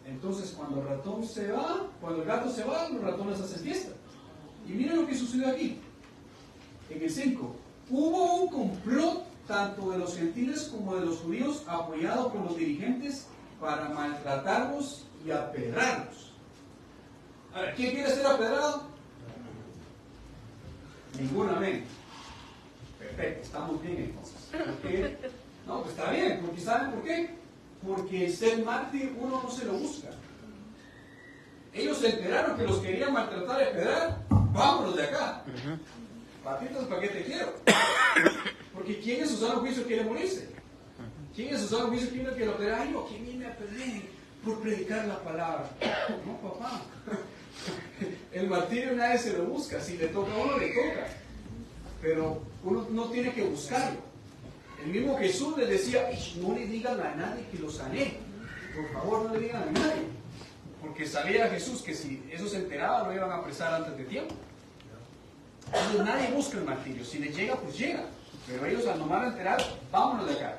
entonces cuando el gato se va, los ratones hacen fiesta. Y miren lo que sucedió aquí. En el 5, hubo un complot tanto de los gentiles como de los judíos apoyado por los dirigentes para maltratarlos y apedrarlos. A ver, ¿quién quiere ser apedrado? Ninguna, amén. Perfecto, estamos bien entonces. ¿Por qué? No, pues está bien, porque ¿saben por qué? Porque el ser mártir uno no se lo busca. Ellos se enteraron que los querían maltratar y apedrar, vámonos de acá. Patitas, ¿para qué te quiero? Porque ¿quién en su sano juicio quiere morirse? ¿Quién en su sano juicio quiere que lo apedre? Ay, no, que me apedre por predicar la palabra. No, papá. El martirio nadie se lo busca. Si le toca a uno, le toca. Pero uno no tiene que buscarlo. El mismo Jesús les decía, no le digan a nadie que lo sané. Por favor, no le digan a nadie. Porque sabía Jesús que si eso se enteraba, lo iban a apresar antes de tiempo. Entonces nadie busca el martirio. Si les llega, pues llega. Pero ellos al nomás enterar, vámonos de acá.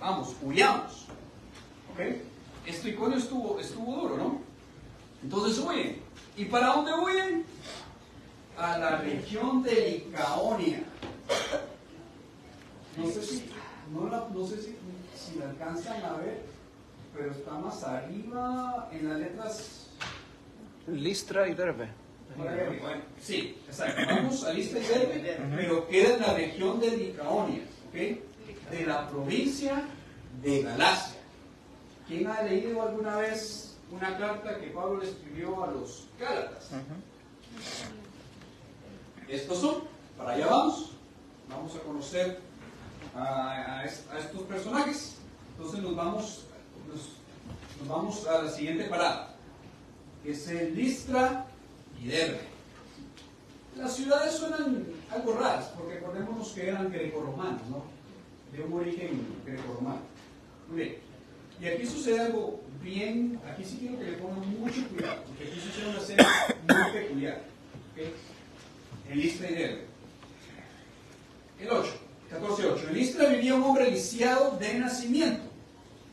Vamos, huyamos. ¿Ok? Este Iconio estuvo duro, ¿no? Entonces huyen. ¿Y para dónde huyen? A la región de Licaonia. No sé si la alcanzan a ver, pero está más arriba en las letras. Listra y Derbe. Bueno, sí, exacto. Vamos a Listra y Derbe, pero queda en la región de Licaonia, ¿ok? De la provincia de Galacia. ¿Quién ha leído alguna vez una carta que Pablo le escribió a los Gálatas? Estos son, para allá vamos a conocer a estos personajes. Entonces nos vamos a la siguiente parada, que es el Listra y Derbe. Las ciudades suenan algo raras, porque recordémonos que eran grecorromanos, ¿no? De un origen grecorromano. Muy bien. Y aquí sucede algo bien, aquí sí quiero que le pongan mucho cuidado, porque aquí sucede una escena muy peculiar. ¿Okay? En Listra y Derbe. El 8, 14:8. En Listra vivía un hombre lisiado de nacimiento,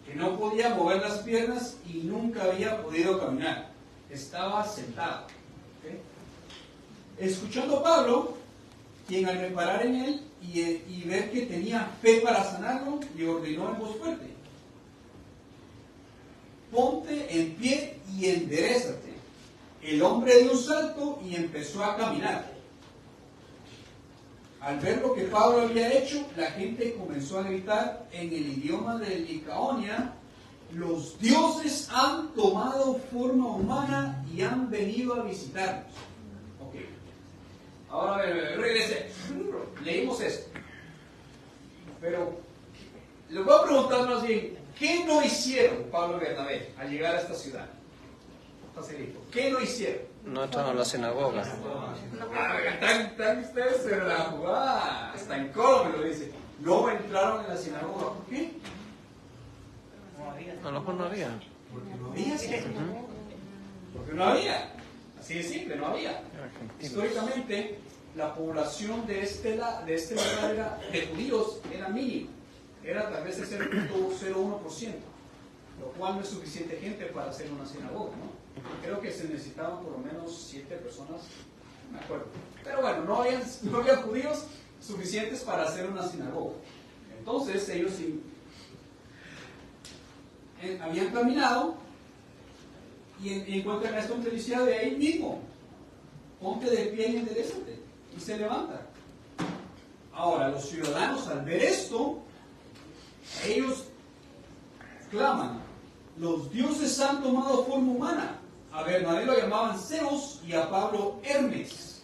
que no podía mover las piernas y nunca había podido caminar. Estaba sentado. ¿Okay? Escuchando a Pablo, quien al reparar en él y ver que tenía fe para sanarlo, le ordenó en voz fuerte: ponte en pie y enderézate. El hombre dio un salto y empezó a caminar. Al ver lo que Pablo había hecho, la gente comenzó a gritar en el idioma de Licaonia: los dioses han tomado forma humana y han venido a visitarnos. Ok. Ahora regrese. Leímos esto. Pero les voy a preguntar más bien, ¿qué no hicieron Pablo y Bernabé al llegar a esta ciudad? Facilito. ¿Qué no hicieron? No entraron a la sinagoga. Están ustedes en la jugada. Hasta en Córdoba lo dice. No entraron en la sinagoga. ¿Por qué? A lo mejor no había. Porque no había. ¿Sí? Porque no había. Así de simple, no había. Históricamente, la población de este lugar de judíos era mínima. Era tal vez el 0.01%, lo cual no es suficiente gente para hacer una sinagoga, ¿no? Creo que se necesitaban por lo menos 7 personas, no me acuerdo. Pero bueno, no había judíos suficientes para hacer una sinagoga. Entonces ellos habían caminado y encuentran a esta policía de ahí mismo. Ponte de pie y enderezate. Y se levanta. Ahora, los ciudadanos al ver esto, ellos claman: los dioses han tomado forma humana. A Bernabé lo llamaban Zeus y a Pablo Hermes.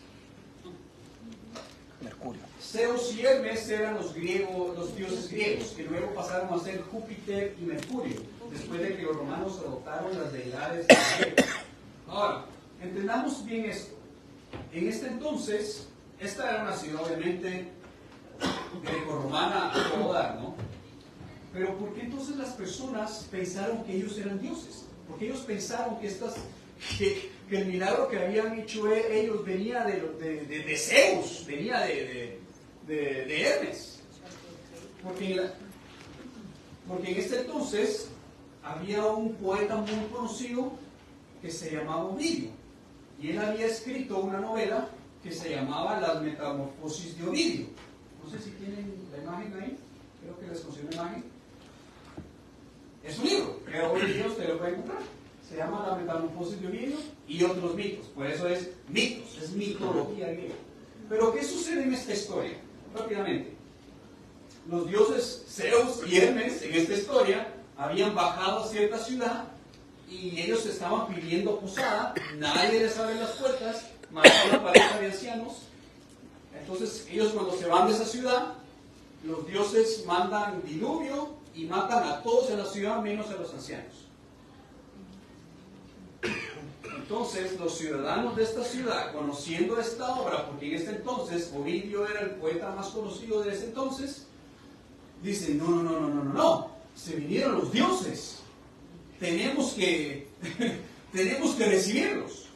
Mercurio. Zeus y Hermes eran los dioses griegos, que luego pasaron a ser Júpiter y Mercurio, después de que los romanos adoptaron las deidades griegas. Ahora, entendamos bien esto. En este entonces, esta era una ciudad obviamente greco-romana a todo dar, ¿no? Pero ¿por qué entonces las personas pensaron que ellos eran dioses? Porque ellos pensaron que el milagro que habían hecho ellos venía de Zeus, venía de Hermes. Porque en este entonces había un poeta muy conocido que se llamaba Ovidio, y él había escrito una novela que se llamaba Las Metamorfosis de Ovidio. No sé si tienen la imagen ahí, creo que les consigo una imagen. Es un libro, pero hoy en día usted lo puede encontrar. Se llama La Metamorfosis de Ovidio y otros mitos. Por eso es mitos, es mitología griega. Pero ¿qué sucede en esta historia? Rápidamente. Los dioses Zeus y Hermes en esta historia habían bajado a cierta ciudad y ellos estaban pidiendo posada. Nadie les abre las puertas, más que una pareja de ancianos. Entonces ellos, cuando se van de esa ciudad, los dioses mandan diluvio y matan a todos en la ciudad menos a los ancianos. Entonces los ciudadanos de esta ciudad, conociendo esta obra, porque en este entonces Ovidio era el poeta más conocido de ese entonces, dicen: no, se vinieron los dioses, tenemos que recibirlos.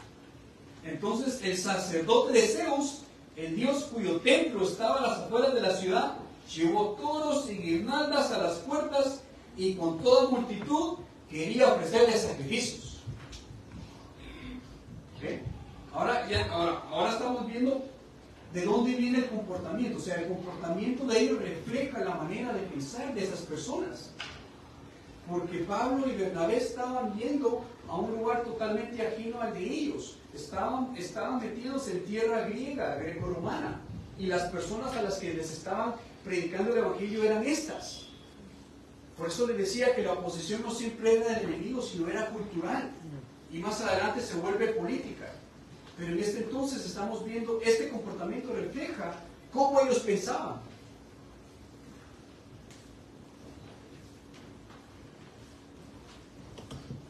Entonces el sacerdote de Zeus, el dios cuyo templo estaba a las afueras de la ciudad, llevó toros y guirnaldas a las puertas y con toda multitud quería ofrecerles sacrificios. ¿Okay? Ahora estamos viendo de dónde viene el comportamiento. O sea, el comportamiento de ellos refleja la manera de pensar de esas personas. Porque Pablo y Bernabé estaban yendo a un lugar totalmente ajeno al de ellos. Estaban metidos en tierra griega, greco-romana. Y las personas a las que les estaban predicando el evangelio eran estas. Por eso les decía que la oposición no siempre era del enemigo, sino era cultural. Y más adelante se vuelve política. Pero en este entonces estamos viendo, este comportamiento refleja cómo ellos pensaban.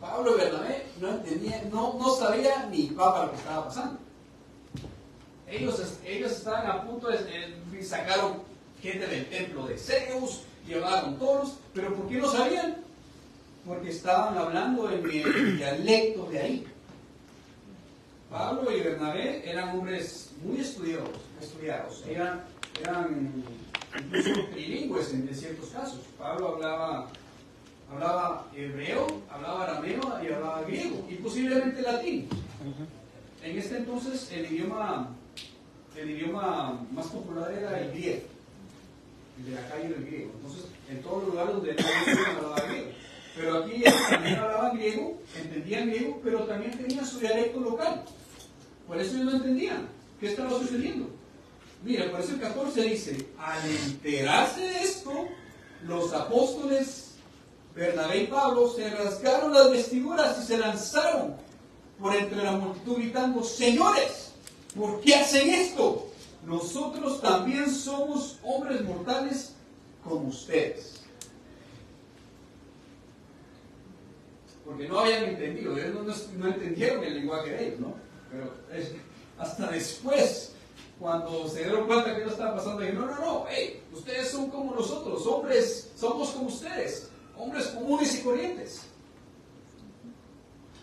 Pablo y Bernabé no entendían, no sabía ni papa lo que estaba pasando. Ellos estaban a punto de sacaron gente del templo de Zeus, llevaron toros, pero ¿por qué no sabían? Porque estaban hablando en el dialecto de ahí. Pablo y Bernabé eran hombres muy estudiados, eran incluso trilingües en ciertos casos. Pablo hablaba hebreo, hablaba arameo y hablaba griego, y posiblemente latín. En este entonces el idioma más popular era el griego. El de la calle era el griego. Entonces, en todos los lugares donde hablaba griego. Pero aquí ellos también hablaban griego, entendían griego, pero también tenían su dialecto local. Por eso ellos no entendían qué estaba sucediendo. Mira, por eso el 14 dice, al enterarse de esto, los apóstoles Bernabé y Pablo se rasgaron las vestiduras y se lanzaron por entre la multitud gritando, señores, ¿por qué hacen esto? Nosotros también somos hombres mortales como ustedes. Porque no habían entendido, ellos no entendieron el lenguaje de ellos, ¿no? Pero hasta después, cuando se dieron cuenta que no estaba pasando, dijeron, no, hey, ustedes son como nosotros, hombres, somos como ustedes, hombres comunes y corrientes.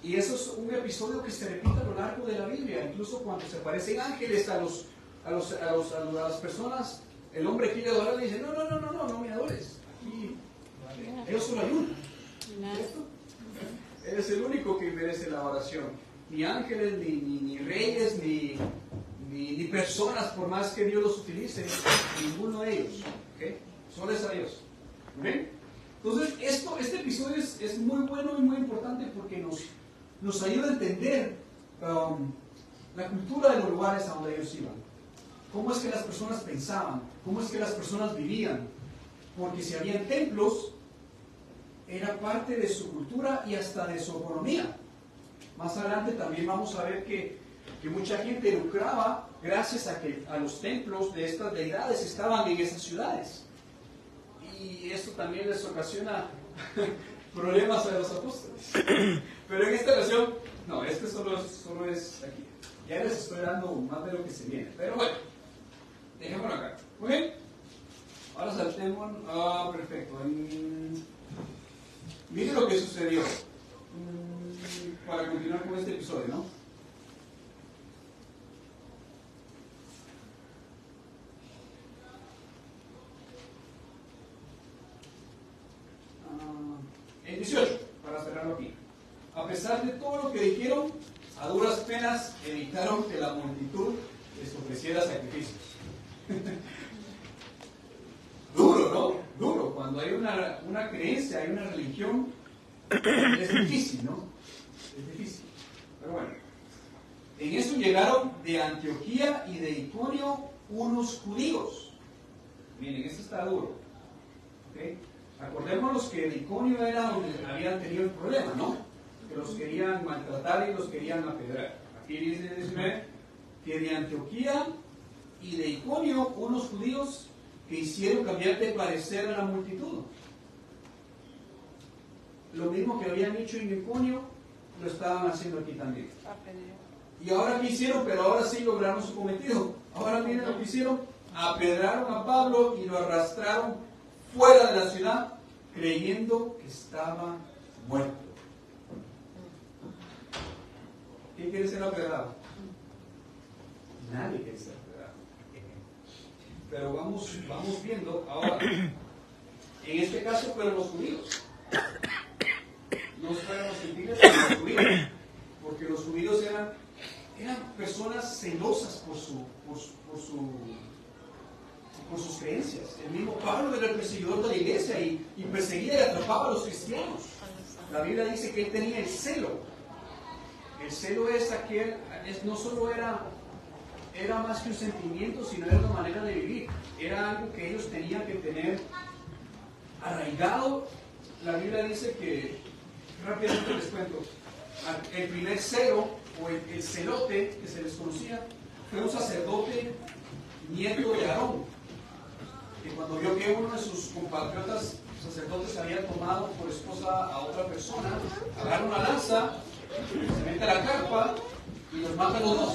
Y eso es un episodio que se repite a lo largo de la Biblia, incluso cuando se aparecen ángeles a las personas, el hombre quiere adorar y dice, no me adores, aquí ellos solo hay uno, ¿cierto? Eres el único que merece la oración, ni ángeles, ni reyes, ni personas, por más que Dios los utilice, ninguno de ellos, ¿okay? Solo es a Dios, ¿okay? Entonces este episodio es muy bueno y muy importante porque nos ayuda a entender la cultura de los lugares a donde ellos iban. Cómo es que las personas pensaban, cómo es que las personas vivían. Porque si habían templos, era parte de su cultura y hasta de su economía. Más adelante también vamos a ver que mucha gente lucraba gracias a que a los templos de estas deidades estaban en esas ciudades. Y esto también les ocasiona problemas a los apóstoles. Pero en esta ocasión, no, este solo es aquí. Ya les estoy dando más de lo que se viene. Pero bueno, dejémoslo acá. Muy bien. Ahora saltemos. Perfecto. Miren lo que sucedió. Para continuar con este episodio, ¿no? El 18, para cerrarlo aquí. A pesar de todo lo que dijeron, a duras penas evitaron que la multitud les ofreciera sacrificios. Duro, ¿no? Duro. Cuando hay una creencia, hay una religión, es difícil, ¿no? Es difícil. Pero bueno. En eso llegaron de Antioquía y de Iconio unos judíos. Miren, esto está duro. ¿Okay? Acordémonos que de Iconio era donde habían tenido el problema, ¿no? Que los querían maltratar y los querían apedrear. Aquí dice que de Antioquía y de Iconio unos judíos que hicieron cambiar de parecer a la multitud. Lo mismo que habían hecho en Iconio, lo estaban haciendo aquí también. Y ahora qué hicieron, pero ahora sí lograron su cometido. Ahora miren lo que hicieron, apedrearon a Pablo y lo arrastraron fuera de la ciudad, creyendo que estaba muerto. ¿Quién quiere ser apedrado? Nadie quiere ser apedrado. Pero vamos viendo ahora. En este caso fueron los judíos. No fueron los gentiles, sino los judíos. Porque los judíos eran personas celosas por sus creencias. El mismo Pablo era el perseguidor de la iglesia y perseguía y atrapaba a los cristianos. La Biblia dice que él tenía el celo. El celo no solo era más que un sentimiento, sino era una manera de vivir. Era algo que ellos tenían que tener arraigado. La Biblia dice que, rápidamente les cuento, el primer celo o el celote que se les conocía fue un sacerdote nieto de Aarón, que cuando vio que uno de sus compatriotas sacerdotes había tomado por esposa a otra persona, agarra una lanza, se mete a la carpa y los mata a los dos.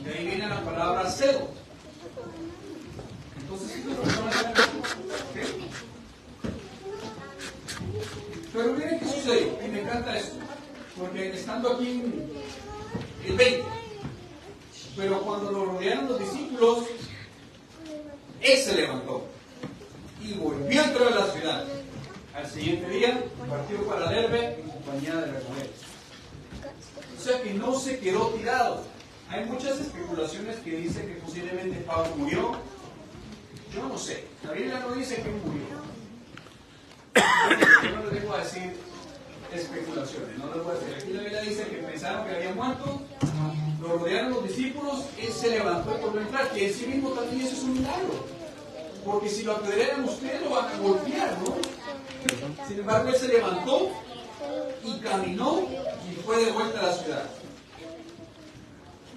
De ahí viene la palabra celo. Entonces, estas personas eran ¿okay? Pero miren qué sucedió, y me encanta esto, porque estando aquí en el 20, pero cuando lo rodearon los discípulos, él se levantó. Hay muchas especulaciones que dicen que posiblemente Pablo murió. Yo no sé. La Biblia no dice que murió. Yo no les vengo a decir especulaciones. No les voy a decir. Aquí la Biblia dice que pensaron que había muerto. Lo rodearon los discípulos. Él se levantó y volvió a entrar. Que en sí mismo también eso es un milagro. Porque si lo apedrean ustedes lo van a golpear, ¿no? Sin embargo, él se levantó y caminó y fue de vuelta a la ciudad.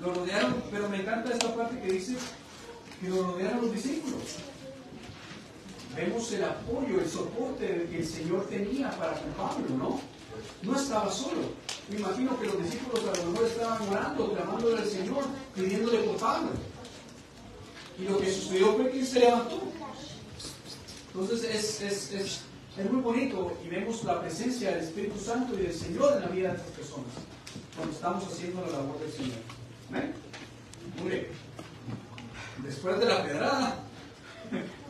Lo rodearon, pero me encanta esta parte que dice que lo rodearon los discípulos. Vemos el apoyo, el soporte que el Señor tenía para con Pablo, ¿no? No estaba solo. Me imagino que los discípulos a lo mejor estaban orando, clamándole al Señor, pidiéndole por Pablo. Y lo que sucedió fue que él se levantó. Entonces es muy bonito y vemos la presencia del Espíritu Santo y del Señor en la vida de estas personas cuando estamos haciendo la labor del Señor. ¿Ven? Muy bien. Después de la pedrada,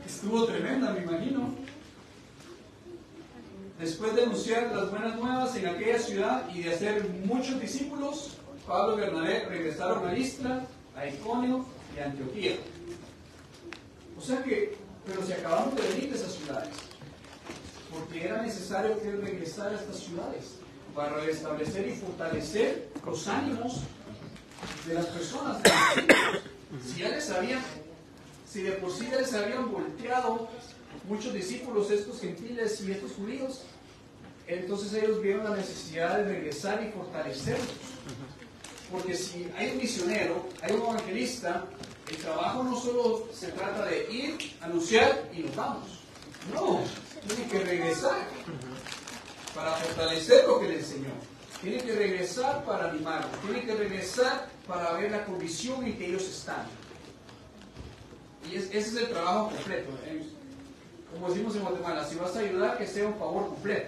estuvo tremenda, me imagino. Después de anunciar las buenas nuevas en aquella ciudad y de hacer muchos discípulos, Pablo y Bernabé regresaron a Listra, a Iconio y a Antioquía. O sea que, pero se acabaron de venir de esas ciudades, porque era necesario que él regresara a estas ciudades para restablecer y fortalecer los ánimos de las personas. Si de por sí ya les habían volteado muchos discípulos, estos gentiles y estos judíos, entonces ellos vieron la necesidad de regresar y fortalecerlos. Porque si hay un misionero, hay un evangelista, el trabajo no solo se trata de ir, anunciar y nos vamos. No, tiene que regresar para fortalecer lo que le enseñó. Tiene que regresar para animarlos. Tiene que regresar para ver la condición en que ellos están. Y ese es el trabajo completo. Como decimos en Guatemala, si vas a ayudar, que sea un favor completo.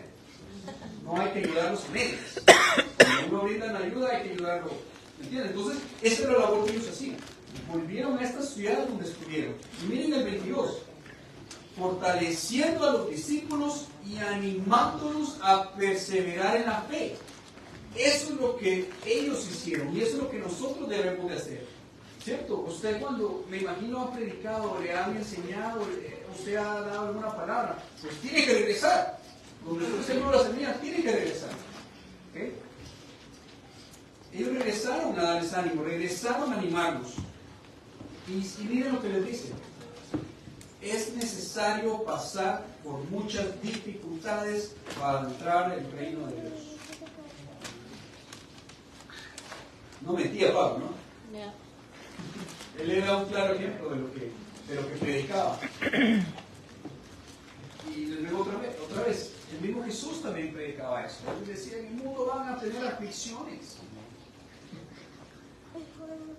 No hay que ayudarlos en medias. Cuando uno brinda la ayuda, hay que ayudarlo. ¿Me entiendes? Entonces, esa era la labor que ellos hacían. Volvieron a estas ciudades donde estuvieron. Y miren el 22. Fortaleciendo a los discípulos y animándolos a perseverar en la fe. Eso es lo que ellos hicieron y eso es lo que nosotros debemos de hacer. ¿Cierto? Usted cuando, me imagino, ha predicado, le han enseñado, usted ha dado alguna palabra, pues tiene que regresar. Donde usted sembró la semilla, tiene que regresar. ¿Okay? Ellos regresaron a darles ánimo, regresaron a animarlos. Y miren lo que les dice. Es necesario pasar por muchas dificultades para entrar en el reino de Dios. No mentía Pablo, ¿no? Yeah. Él era un claro ejemplo de lo que predicaba. Y les digo otra vez, el mismo Jesús también predicaba eso. Él decía, en el mundo van a tener aflicciones.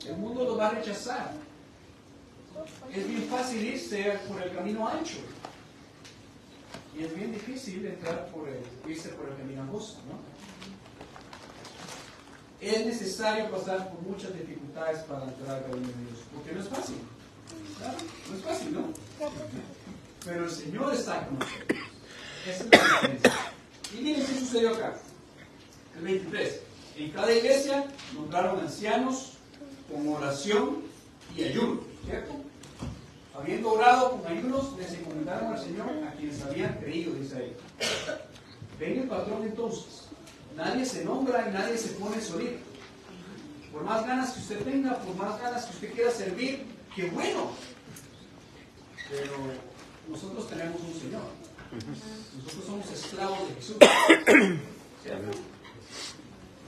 El mundo los va a rechazar. Es bien fácil irse por el camino ancho. Y es bien difícil irse por el camino angosto, ¿no? Es necesario pasar por muchas dificultades para entrar al reino de Dios. Porque no es fácil. ¿Claro? No es fácil, ¿no? Pero el Señor está con nosotros. Esa es la diferencia. Y miren qué sucedió acá. El 23. En cada iglesia nombraron ancianos con oración y ayuno. ¿Cierto? Habiendo orado con ayunos, les encomendaron al Señor a quienes habían creído, dice ahí. Ven el patrón entonces. Nadie se nombra y nadie se pone solito. Por más ganas que usted tenga, por más ganas que usted quiera servir, ¡qué bueno! Pero nosotros tenemos un Señor. Nosotros somos esclavos de Jesús. ¿Cierto?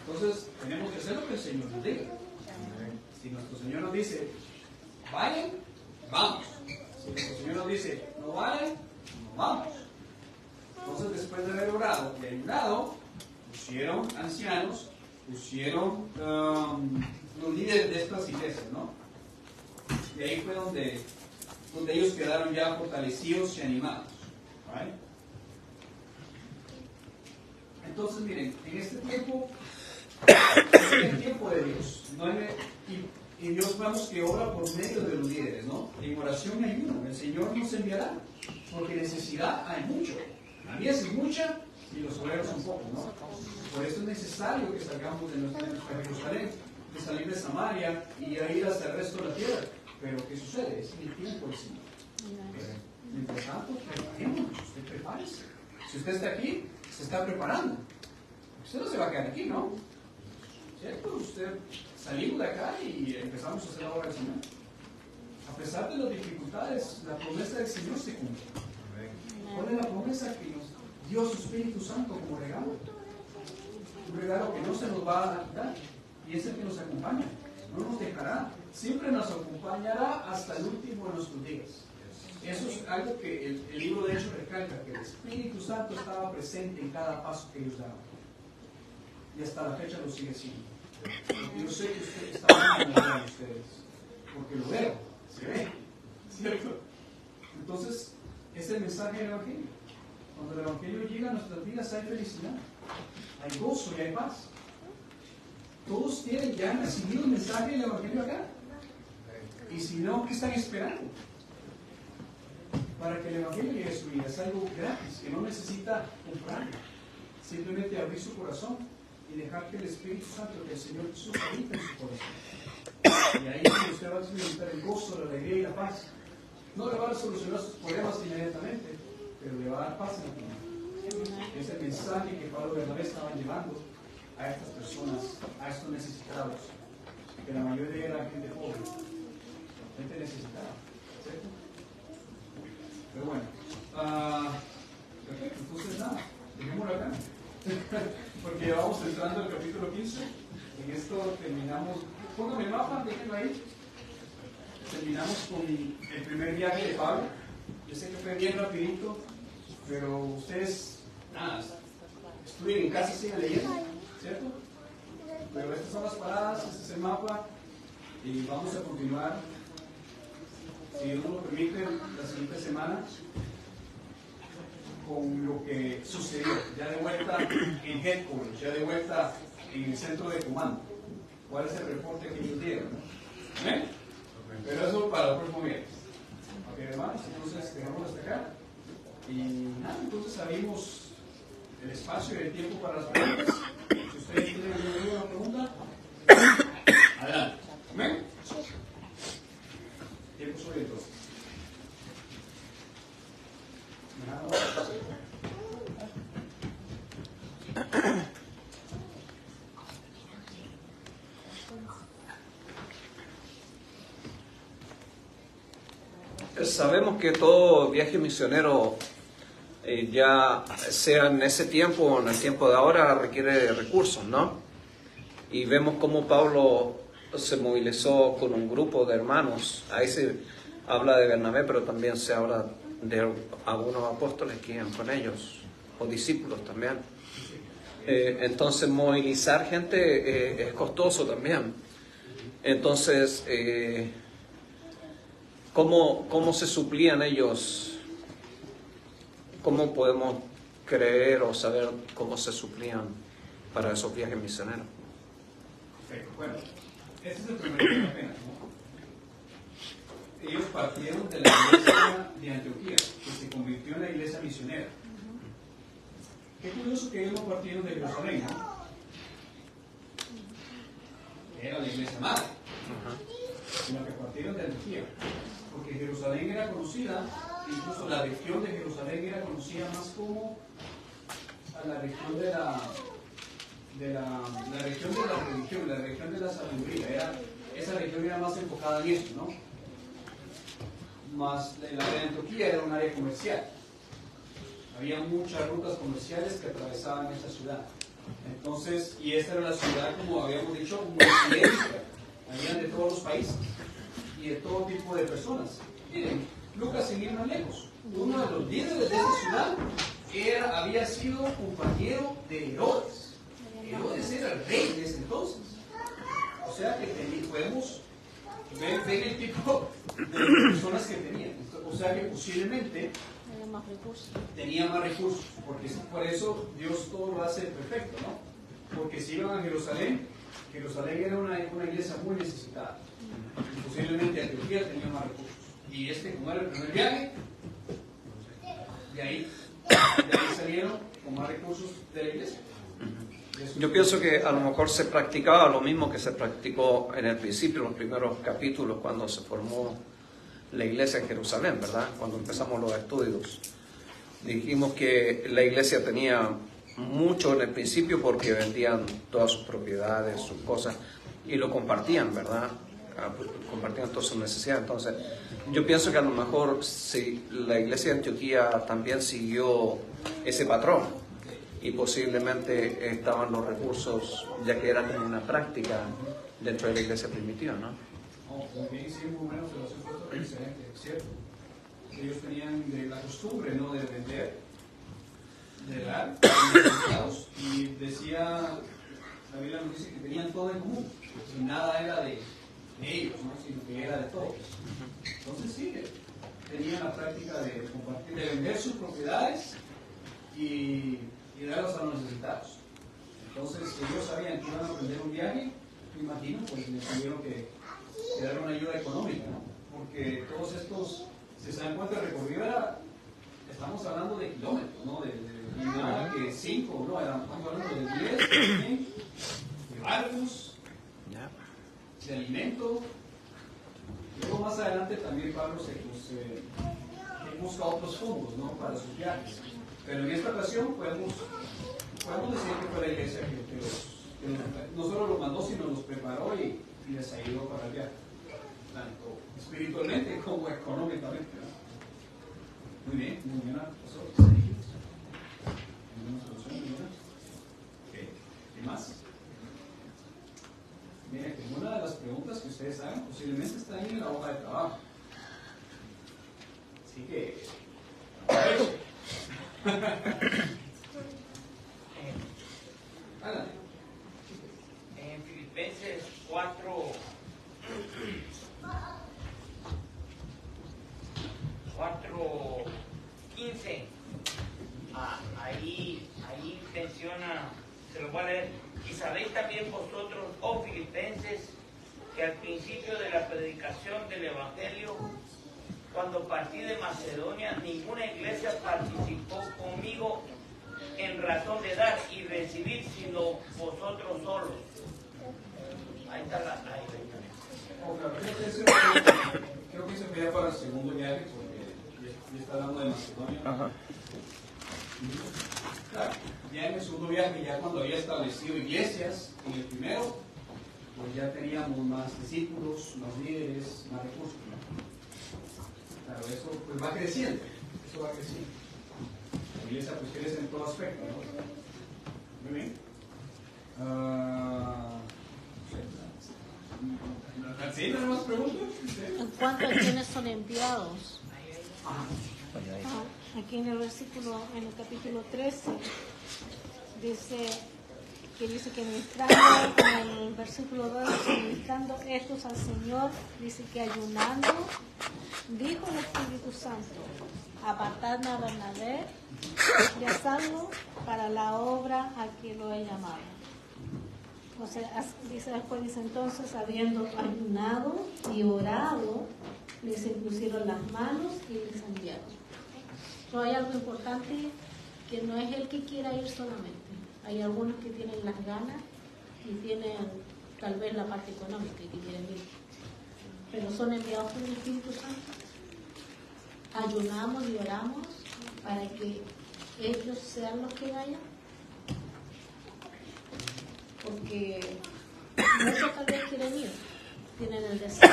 Entonces, tenemos que hacer lo que el Señor nos diga. Si nuestro Señor nos dice, vayan, vamos. Si nuestro Señor nos dice, no vayan, no vamos. Entonces, después de haber orado y ayunado, pusieron ancianos, pusieron los líderes de estas iglesias, ¿no? Y ahí fue donde ellos quedaron ya fortalecidos y animados. ¿Vale? Entonces, miren, en este tiempo, es el tiempo de Dios. ¿No? Y Dios vemos que obra por medio de los líderes, ¿no? En oración y ayuno. El Señor nos enviará, porque necesidad hay mucho. La mies es mucha y los obreros son pocos, ¿no? Por eso es necesario que salgamos de nuestra Jerusalén. de salir de Samaria y a ir hasta el resto de la tierra. Pero ¿qué sucede? Es el tiempo del Señor. Mientras tanto, preparémonos. Usted prepárese. Si usted está aquí, se está preparando. Usted no se va a quedar aquí, ¿no? ¿Cierto? Usted salimos de acá y empezamos a hacer la obra del Señor. A pesar de las dificultades, la promesa del Señor se cumple. ¿Cuál es la promesa que nos dio su Espíritu Santo como regalo? Un regalo que no se nos va a quitar, y es el que nos acompaña. No nos dejará, siempre nos acompañará hasta el último de nuestros días. Eso es algo que el libro de Hechos recalca, que el Espíritu Santo estaba presente en cada paso que ellos daban. Y hasta la fecha lo sigue siendo. Porque yo sé que usted está viendo como vean ustedes, porque lo veo, se ve, ¿cierto? Entonces, es el mensaje del Evangelio. Cuando el Evangelio llega a nuestras vidas hay felicidad, hay gozo y hay paz. Todos tienen, ya han recibido el mensaje del Evangelio acá. Y si no, ¿qué están esperando? Para que el Evangelio llegue a su vida. Es algo gratis, que no necesita comprarlo. Simplemente abrir su corazón y dejar que el Espíritu Santo, que el Señor Jesús habita en su corazón. Y ahí usted va a experimentar el gozo, la alegría y la paz. No le va a solucionar sus problemas inmediatamente, pero le va a dar paz en la vida. Es el mensaje que Pablo y Bernabé estaban llevando a estas personas, a estos necesitados, que la mayoría era gente pobre, gente necesitada, ¿cierto? Pero bueno, perfecto, entonces nada, dejémoslo acá, porque ya vamos entrando al capítulo 15, en esto terminamos, póngame el mapa, déjenlo ahí, terminamos con el primer viaje de Pablo. Yo sé que fue bien rapidito, pero ustedes, nada, estudien en casa, sigan leyendo, ¿cierto? Pero estas son las paradas, este es el mapa, y vamos a continuar, si Dios nos lo permite, la siguiente semana, con lo que sucedió, ya de vuelta en Headquarters, ya de vuelta en el centro de comando. ¿Cuál es el reporte que ellos dieron? ¿Eh? Pero eso para el próximo viernes. Ok, hermanos, entonces dejamos hasta acá. Y nada, entonces abrimos el espacio y el tiempo para las preguntas. Si ustedes tienen alguna pregunta, adelante. ¿Amén? Tiempo sobre todo. Sabemos que todo viaje misionero, ya sea en ese tiempo o en el tiempo de ahora, requiere de recursos, ¿no? Y vemos cómo Pablo se movilizó con un grupo de hermanos. Ahí se habla de Bernabé, pero también se habla de algunos apóstoles que iban con ellos, o discípulos también. Entonces movilizar gente es costoso también. Entonces, ¿cómo se suplían ellos? ¿Cómo podemos creer o saber cómo se suplían para esos viajes misioneros? Perfecto, bueno, este es el primer día apenas, ¿no? Ellos partieron de la iglesia de Antioquía, que se convirtió en la iglesia misionera. Qué curioso que ellos no partieron de Jerusalén, ¿no? Era la iglesia madre, sino que partieron de Antioquía, porque Jerusalén era conocida, incluso la región de Jerusalén era conocida más como a la región de la región de la religión, la región de la sabiduría. Esa región era más enfocada en eso, ¿no? Más la de Antioquía era un área comercial. Había muchas rutas comerciales que atravesaban esa ciudad. Entonces, y esta era la ciudad, como habíamos dicho, multiétnica. Habían de todos los países y de todo tipo de personas. Miren, Lucas, sin ir más lejos, uno de los líderes de esta ciudad había sido compañero de Herodes. Herodes era el rey de ese entonces. O sea que podemos ver el tipo de personas que tenían. O sea que posiblemente tenía más recursos, porque por eso Dios todo lo hace perfecto, ¿no? Porque si iban a Jerusalén era una iglesia muy necesitada. Y posiblemente Antioquía tenía más recursos. Y como era el primer viaje, de ahí salieron con más recursos de la iglesia. Yo pienso que a lo mejor se practicaba lo mismo que se practicó en el principio, los primeros capítulos, cuando se formó la iglesia en Jerusalén, ¿verdad? Cuando empezamos los estudios. Dijimos que la iglesia tenía mucho en el principio porque vendían todas sus propiedades, sus cosas, y lo compartían, ¿verdad? Compartían todas sus necesidades. Entonces, yo pienso que a lo mejor si la iglesia de Antioquía también siguió ese patrón, y posiblemente estaban los recursos, ya que era como una práctica dentro de la iglesia primitiva, ¿no? También sí, muy menos de los impuestos diferentes, es cierto. Ellos tenían de la costumbre, ¿no?, de vender, de dar, y decía, la Biblia nos dice que tenían todo en común, y nada era de ellos, ¿no?, sino que era de todos. Entonces sí, tenían la práctica de compartir, de vender sus propiedades y darlos a los necesitados. Entonces ellos sabían que iban a emprender un viaje, me imagino, pues les tuvieron que dar una ayuda económica, ¿no? Porque todos estos, si se dan cuenta, el recorrido era, estamos hablando de kilómetros, ¿no? De nada que 5, no, estamos hablando de 10, de barcos, de alimento. Luego más adelante también Pablo busca otros fondos, ¿no?, para sus viajes. Pero en esta ocasión podemos decir que fue la iglesia que no solo los mandó, sino los preparó y les ayudó para el viaje, tanto espiritualmente como económicamente, ¿no? Muy bien, pastor. ¿Qué más? Miren, que una de las preguntas que ustedes hagan posiblemente está ahí en la hoja de trabajo. Así que, en Filipenses 4:15 ahí menciona, se lo voy a leer: y sabéis también vosotros, oh filipenses, que al principio de la predicación del Evangelio, cuando partí de Macedonia, ninguna iglesia participó conmigo en razón de dar y recibir, sino vosotros solos. Ahí está creo que se vea para el segundo viaje, porque ya está hablando de Macedonia. Ajá. Claro, ya en el segundo viaje, ya cuando había establecido iglesias, en el primero, pues ya teníamos más discípulos, más líderes, más recursos, ¿no? Claro, eso pues va creciendo, eso va creciendo. La iglesia pues crece en todo aspecto, ¿no? Muy bien. ¿Sí? ¿No hay más preguntas? En cuanto a quienes son enviados, aquí en el versículo, en el capítulo 13, dice que ministrando, en el versículo 2, ministrando estos al Señor, dice que ayunando, dijo el Espíritu Santo: apartadme a Bernabé y a Saulo para la obra a que lo he llamado. O sea, dice entonces, habiendo ayunado y orado, les impusieron las manos y les enviaron. No, hay algo importante, que no es el que quiera ir solamente. Hay algunos que tienen las ganas y tienen tal vez la parte económica y que quieren ir. Pero son enviados por el Espíritu Santo. Ayunamos y oramos para que ellos sean los que vayan. Porque muchos tal vez quieren ir, tienen el deseo.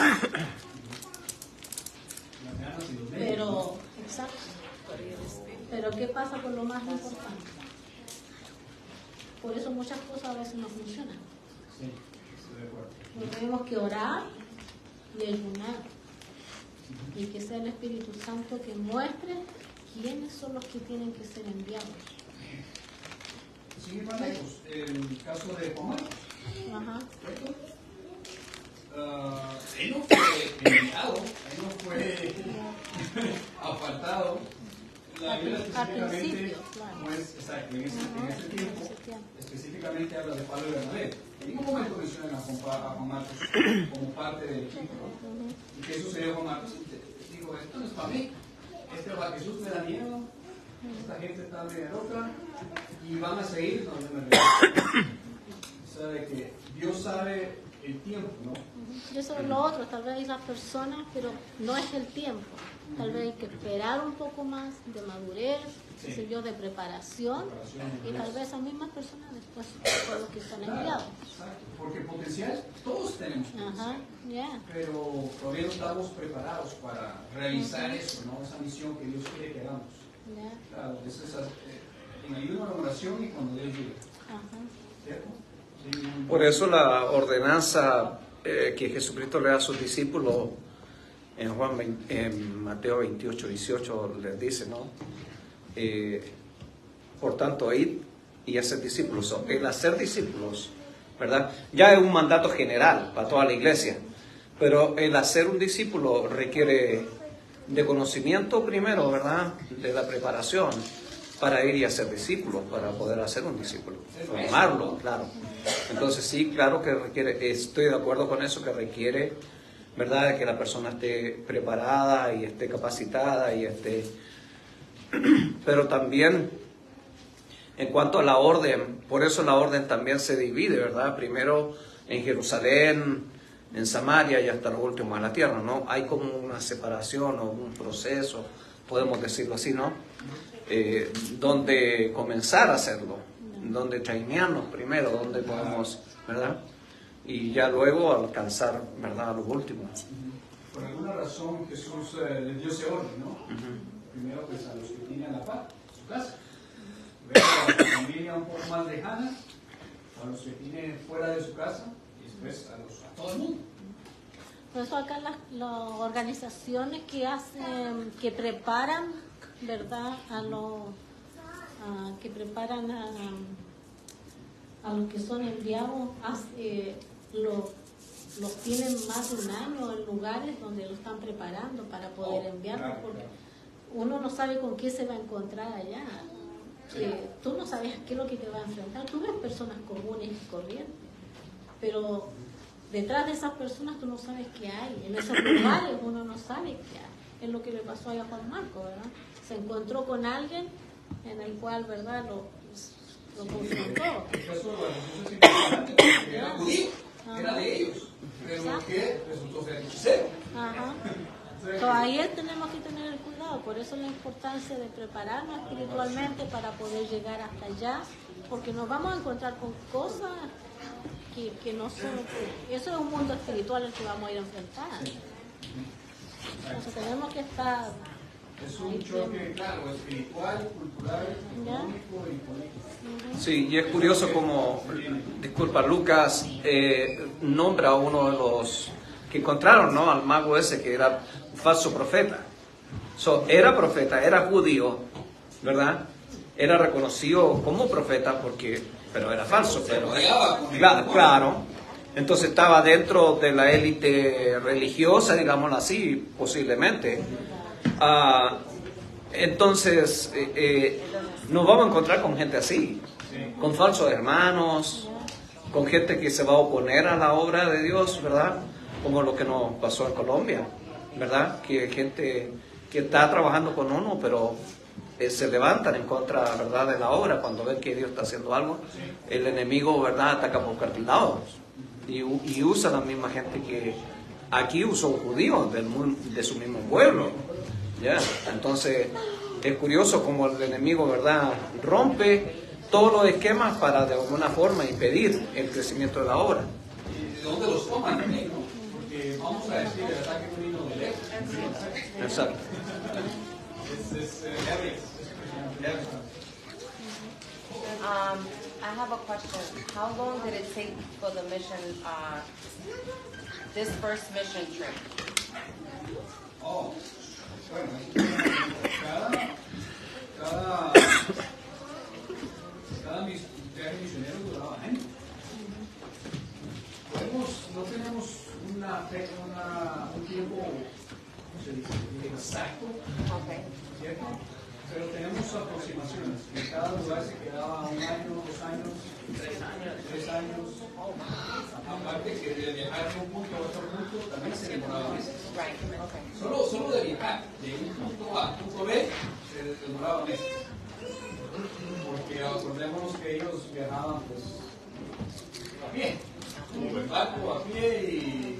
Pero, exacto. Pero ¿qué pasa con lo más importante? Por eso muchas cosas a veces no funcionan. Sí, estoy de acuerdo. Porque tenemos que orar y ayunar. Y que sea el Espíritu Santo que muestre quiénes son los que tienen que ser enviados. Sin ir más lejos, el caso de Juan Marcos. Ajá. Él no fue enviado, él no fue apartado. La Biblia específicamente, claro. no es exacto, en ese tiempo, específicamente habla de Pablo y Bernabé. En ningún momento mencionan a Juan Marcos como parte del equipo, ¿no? ¿Y qué sucedió con Marcos? Dijo: esto no es para mí, Jesús me da miedo, esta gente está media loca y van a seguir donde me regreso. O sea, de que Dios sabe el tiempo, ¿no? Y eso es lo otro, tal vez hay las personas, pero no es el tiempo. Tal vez hay que esperar un poco más de madurez, qué sé yo, de preparación, y tal vez esas mismas personas después son los que están enviados. Exacto, porque potencial, todos tenemos potencial. Ajá, ya. Pero todavía no estamos preparados para realizar eso, ¿no? Esa misión que Dios quiere que hagamos. Ya. Claro, eso es en ayuno a la oración y cuando Dios llegue. Ajá. ¿Cierto? Sí, Por eso la ordenanza que Jesucristo le da a sus discípulos en Mateo 28, 18 les dice, ¿no? Por tanto, id y hacer discípulos. El hacer discípulos, ¿verdad? Ya es un mandato general para toda la iglesia, pero el hacer un discípulo requiere de conocimiento primero, ¿verdad? De la preparación para ir y hacer discípulos, para poder hacer un discípulo, formarlo, claro. Entonces sí, claro que requiere, estoy de acuerdo con eso, que requiere, ¿verdad?, de que la persona esté preparada y esté capacitada y esté... Pero también, en cuanto a la orden, por eso la orden también se divide, ¿verdad? Primero en Jerusalén, en Samaria y hasta lo último en la tierra, ¿no? Hay como una separación o un proceso, podemos decirlo así, ¿no? Donde comenzar a hacerlo, donde trainearnos primero, donde podemos, ¿verdad? Y ya luego alcanzar, ¿verdad?, a lo último. Por alguna razón Jesús les dio ese orden, ¿no? Primero pues a los que tienen la paz, su casa. Luego a la familia un poco más lejana, a los que tienen fuera de su casa, y después a todo el mundo. Por eso acá las organizaciones que hacen, que preparan, ¿verdad?, que preparan a los que son enviados, los tienen más de un año en lugares donde lo están preparando para poder enviarlos, porque uno no sabe con qué se va a encontrar allá. Tú no sabes qué es lo que te va a enfrentar. Tú ves personas comunes y corrientes, pero detrás de esas personas tú no sabes qué hay. En esos lugares uno no sabe qué hay. Es lo que le pasó a Juan Marco, ¿verdad? Se encontró con alguien en el cual, ¿verdad?, lo confrontó. El caso de Jesús es importante porque era judío, era de ellos, pero que resultó ser hechicero. Ajá. So, ahí tenemos que tener el cuidado, por eso la importancia de prepararnos espiritualmente para poder llegar hasta allá, porque nos vamos a encontrar con cosas que no son, eso es un mundo espiritual el que vamos a ir a enfrentar. Entonces tenemos que estar... Es un choque, claro, espiritual, cultural, económico y político. Sí, y es curioso como, disculpa, Lucas nombra a uno de los que encontraron, ¿no?, al mago ese que era un falso profeta. Era profeta, era judío, ¿verdad? Era reconocido como profeta pero era falso. Pero claro. Entonces estaba dentro de la élite religiosa, digámoslo así, posiblemente. Entonces nos vamos a encontrar con gente así, con falsos hermanos, con gente que se va a oponer a la obra de Dios, ¿verdad? Como lo que nos pasó en Colombia, ¿verdad? Que gente que está trabajando con uno, pero se levantan en contra, ¿verdad?, de la obra cuando ven que Dios está haciendo algo. El enemigo, ¿verdad?, ataca por cualquier lado y usa la misma gente que aquí usó un judío de su mismo pueblo. ¿Ya? Entonces es curioso como el enemigo, ¿verdad?, rompe todos los esquemas para de alguna forma impedir el crecimiento de la obra. ¿Y de dónde los toman también, no? Porque vamos a decir, el ataque no vino de lejos. Exacto. I have a question. How long did it take for the mission, this first mission trip? Oh, bueno, cada viaje misionero duraba años. No tenemos un tiempo, ¿cómo se dice?, exacto, ¿cierto? Pero tenemos aproximaciones. En cada lugar se quedaba 1 año, 2 años, 3 años. Aparte que de viajar de un punto a otro punto también se demoraba meses. Solo de viajar de un punto A a punto B se demoraba meses. Porque acordémonos que ellos viajaban pues a pie, como el barco a pie y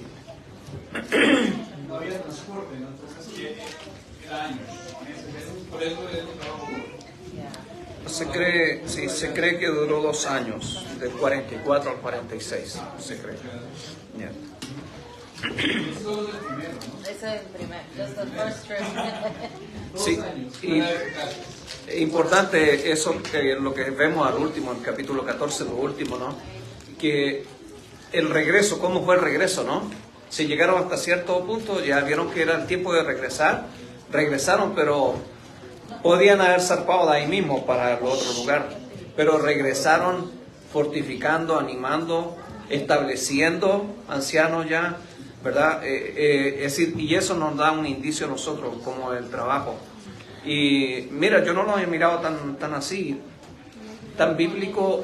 no había transporte, ¿no? Entonces era años, por eso es un trabajo duro. Se cree que duró 2 años, del 44 al 46, se cree. Yeah. Eso es el primero, ¿no? Ese es el primer, just the first trip. Sí, y importante eso, lo que vemos al último, en el capítulo 14, lo último, ¿no? Que el regreso, ¿cómo fue el regreso, no? Si llegaron hasta cierto punto, ya vieron que era el tiempo de regresar, regresaron, pero podían haber zarpado de ahí mismo para el otro lugar, pero regresaron fortificando, animando, estableciendo ancianos ya, ¿verdad? Es decir, y eso nos da un indicio a nosotros como el trabajo. Y mira, yo no lo he mirado tan así, tan bíblico,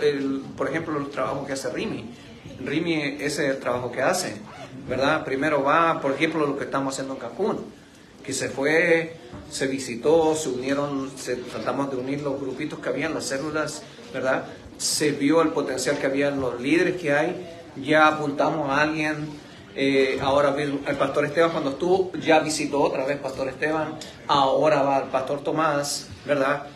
por ejemplo, el trabajo que hace Rimi. Rimi, ese es el trabajo que hace, ¿verdad? Primero va, por ejemplo, lo que estamos haciendo en Cancún, que se fue, se visitó, se unieron, tratamos de unir los grupitos que había en las células, ¿verdad? Se vio el potencial que había en los líderes que hay, ya apuntamos a alguien, ahora el pastor Esteban cuando estuvo, ya visitó otra vez pastor Esteban, ahora va el pastor Tomás, ¿verdad?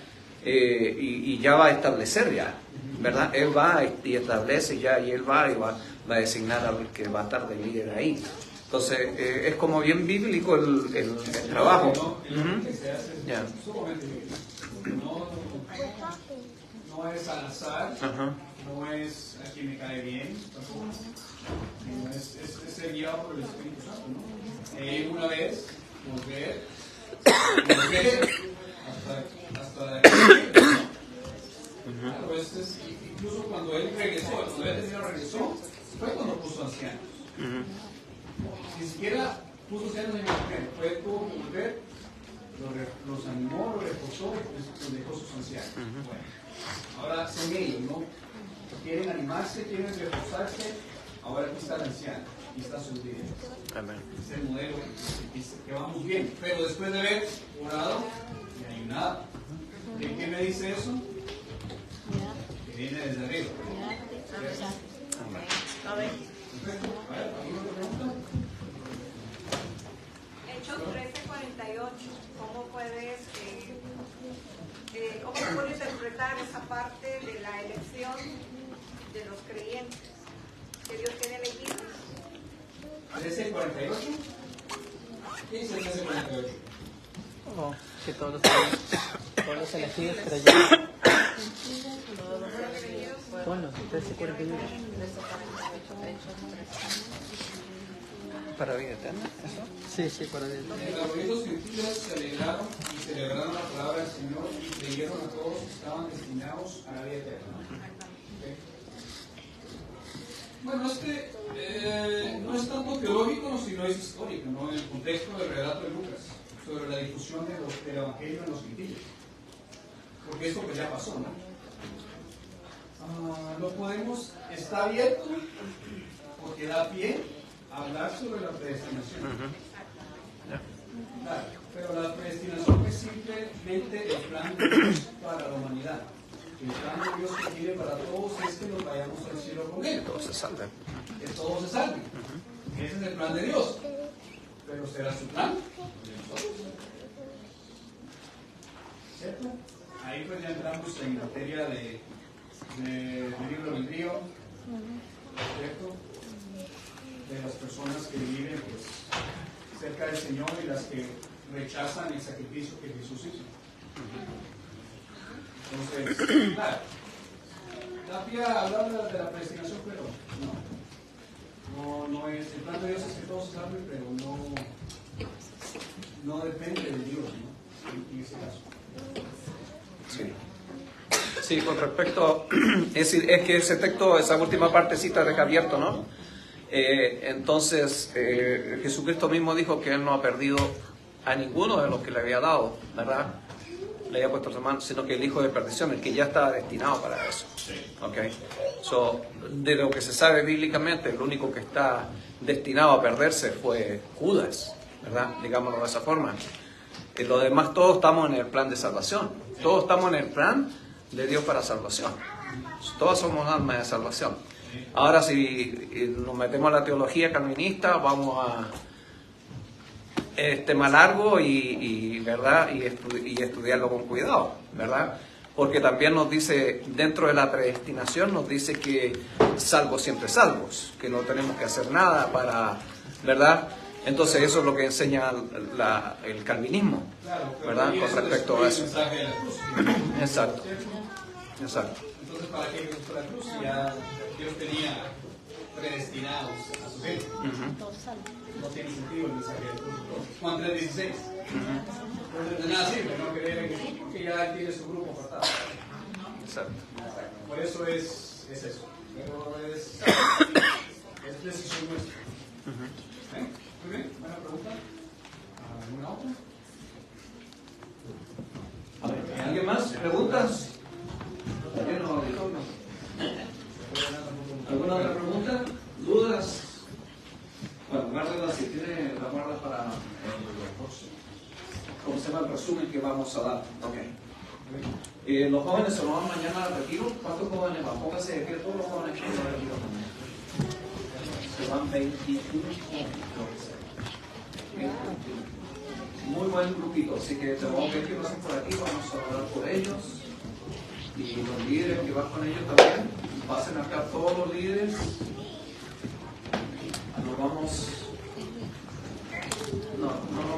Y ya va a establecer ya, ¿verdad? Él va y establece ya, y él va y va a designar al que va a estar de líder ahí. Entonces, es como bien bíblico el trabajo. Que se hace es sumamente bíblico. No es al azar, no es a quien me cae bien, tampoco. No, es ser guiado por el Espíritu Santo, ¿no? Una vez, volver hasta aquí. Pues incluso cuando él regresó, fue cuando puso ancianos. Ni siquiera puso ancianos en el primero, fue tuvo que volver, los animó, los reforzó y los dejó sus ancianos. Bueno, ahora son ellos, ¿no? Quieren animarse, quieren reforzarse. Ahora aquí está el anciano, aquí está su líder. Es el modelo que vamos bien. Pero después de haber orado y ayunado, ¿de qué me dice eso? Que viene desde arriba. A ver. ¿Alguna otra pregunta? Hechos 13:48. ¿Cómo se puede interpretar esa parte de la elección de los creyentes que Dios tiene elegidos? 13:48. ¿Qué dice 13:48? Oh, que todos los elegidos creyeron. Bueno, 13:48. ¿Para vida eterna? ¿Eso? Sí, para vida eterna. Los griegos gentiles se alegraron y celebraron la palabra del Señor y creyeron a todos que estaban destinados a la vida eterna. ¿Okay? Bueno, no es tanto teológico, sino es histórico, ¿no? En el contexto del relato de Lucas, sobre la difusión del Evangelio en los gentiles. Porque esto pues ya pasó, ¿no? Lo podemos, está abierto porque da pie a hablar sobre la predestinación. Claro, pero la predestinación es simplemente el plan de Dios para la humanidad. El plan de Dios que tiene para todos es que nos vayamos al cielo con Él. Todos se salven. Que todos se salven. Ese es el plan de Dios. Pero ¿será su plan? De nosotros. ¿Cierto? Ahí pues ya entramos en materia de libre albedrío, ¿cierto? De las personas que viven pues, cerca del Señor y las que rechazan el sacrificio que Jesús hizo. Entonces, claro, da pie a hablar de la predestinación, pero no es, el plan de Dios es que todos se salven, pero no depende de Dios, ¿no? En ese caso. Sí. Sí, con respecto, es que ese texto, esa última partecita deja abierto, ¿no? Entonces, Jesucristo mismo dijo que Él no ha perdido a ninguno de los que le había dado, ¿verdad? Le había puesto su mano, sino que el hijo de perdición, el que ya estaba destinado para eso. Okay. So, de lo que se sabe bíblicamente, el único que está destinado a perderse fue Judas, ¿verdad? Digámoslo de esa forma. Los demás todos estamos en el plan de salvación. Todos estamos en el plan de Dios para salvación. Todos somos almas de salvación. Ahora si nos metemos a la teología calvinista, vamos a tema largo ¿verdad? Y estudiarlo con cuidado, ¿verdad? Porque también nos dice, dentro de la predestinación, nos dice que salvos siempre salvos, que no tenemos que hacer nada para, ¿verdad? Entonces eso es lo que enseña el calvinismo, ¿verdad? Con respecto a eso. Exacto. Exacto. Entonces, ¿para qué Jesús fue a la cruz? Ya Dios tenía predestinados a su gente. No tiene sentido el mensaje de Jesús. Juan 3:16. Entonces, de nada sirve no creer en Jesús porque ya tiene su grupo apartado. Exacto. Por eso es eso. Pero es decisión nuestra. Muy bien, buena pregunta. ¿Alguna otra? ¿Alguien más? ¿Preguntas? ¿Alguna otra pregunta? ¿Dudas? Bueno, guárdalas si tiene, la guarda para ¿cómo se llama el resumen que vamos a dar? Ok. Los jóvenes se van mañana al retiro. ¿Cuántos jóvenes van? Pónganse de pie todos los jóvenes que van al retiro también. Se van 21 jóvenes. Muy buen grupito, así que te vamos a pedir que pasen por aquí, vamos a orar por ellos. Y los líderes que van con ellos también, pasen acá todos los líderes. No nos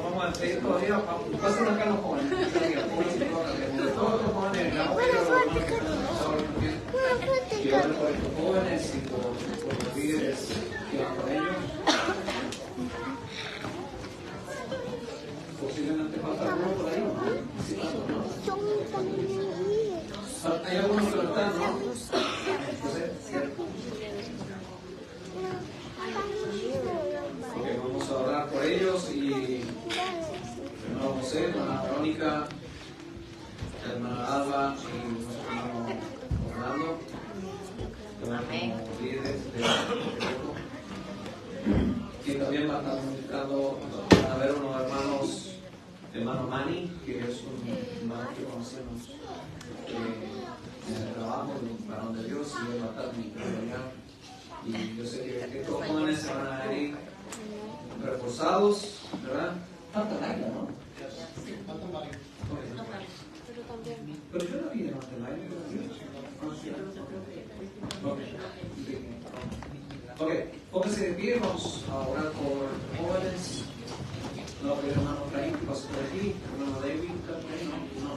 vamos a despedir todavía, pasen acá los jóvenes. Todos los jóvenes, la mujer, los jóvenes que están también. Y oren por estos jóvenes y por los líderes que van con ellos. Posiblemente falta alguno por ahí, ¿no? Sí, ¿no? Hay algunos que no están, ¿no? Ok, vamos a orar por ellos y hermano José, hermana Verónica, hermana Alba y nuestro hermano Orlando, como líderes del grupo. Y también van a estar ministrando, van a ver unos hermanos, hermano Manny, que es un hermano que conocemos en el trabajo, un varón de Dios, y él va a estar ministrando allá. Y yo sé que estos jóvenes se van a ir reforzados, ¿verdad? Falta Laila, ¿no? Falta Laila. Pero yo no vi de Laila. Ok, pónganse de pie, vamos a orar por jóvenes. No, pero hermano Traín, que pasó por aquí, hermano David, no.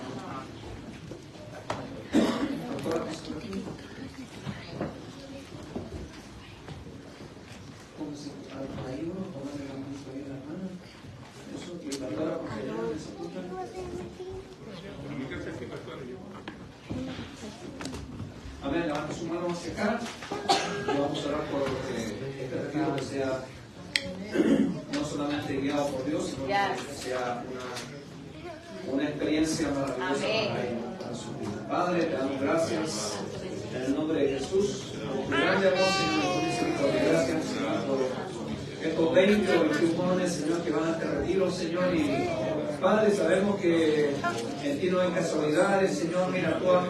Doctora, pasó por aquí. Pónganse ahí uno, pónganse la mano ahí en la mano. Eso, y la doctora, porque ya no les apunta. Amén, levanta su mano hacia acá y vamos a orar por este retiro que sea no solamente guiado por Dios, sino que sea una experiencia maravillosa para su vida. Padre, te damos gracias en el nombre de Jesús. Grande amor, Señor, por misericordia. Gracias, Señor, por estos 20 o 21 jóvenes, Señor, que van a este retiro, Señor. Y Padre, sabemos que en ti no hay casualidades, Señor. Mira, tú has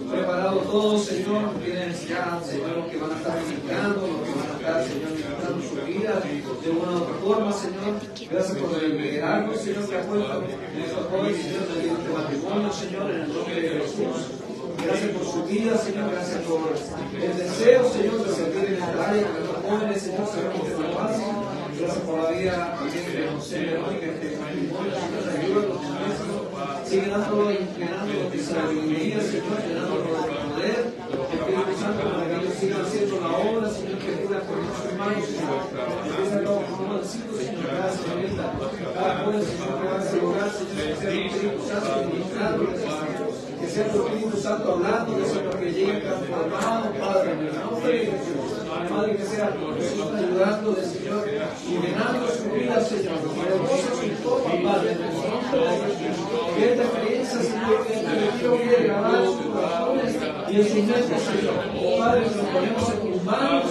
preparado todo, Señor. Tienes ya, Señor, los que van a estar ministrando, los que van a estar, Señor, ministrando su vida de una u otra forma, Señor. Gracias por el liderazgo, Señor, que ha puesto en estos jóvenes, Señor, de este matrimonio, Señor, en el nombre de Jesús. Gracias por su vida, Señor. Gracias por el deseo, Señor, de servir en esta área con estos jóvenes, Señor. Sabemos que no es fácil. Gracias por la vida también de José y Verónica, este matrimonio, Señor. Ayúdalos, Señor. Sigue dándolo, llenándolos de sabiduría, Señor, llenándolos de poder. Espíritu Santo, para que ellos sigan haciendo la obra, Señor, que tú le has puesto en sus manos, Señor. Empieza a todos como mancitos, Señor. Gracias, señorita. Cada joven, Señor, que va a ese lugar, Señor, que sea el Espíritu Santo ministrándoles, Señor. Que sea tu Espíritu Santo hablando, Señor, que lleguen transformados, Padre, en el nombre de Jesús. Padre, que sea Jesús ayudando, Señor, y llenando su vida, Señor. Que el gozo se toma, Padre, en el nombre de Jesús. Que esta experiencia, Señor, que este retiro quede grabado en sus corazones y en sus mentes, Señor. Padre, nos ponemos en tus manos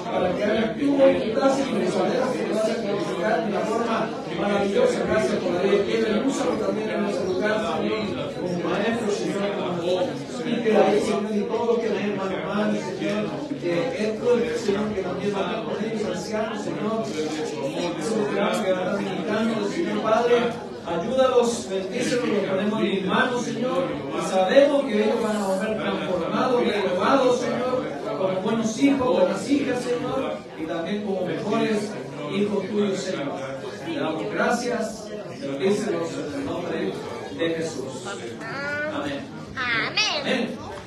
para que hagas tu voluntad, Señor, y saber que vas a glorificar de la forma maravillosa. Gracias por la vida que Él úsalo también en ese lugar, Señor, como maestro, Señor, y que la Señor, y todo lo que la hermano, Señor, esto, Señor, que también va a con ellos, ancianos, Señor, que van ministrando, Señor Padre, ayúdalos, bendícelos, los ponemos en tus manos, Señor, y sabemos que ellos van a volver transformados, renovados, Señor, como buenos hijos, buenas hijas, Señor, y también como mejores hijos tuyos, Señor. Te damos gracias, bendícelos en el nombre de Jesús. Amén. Amén. Amén.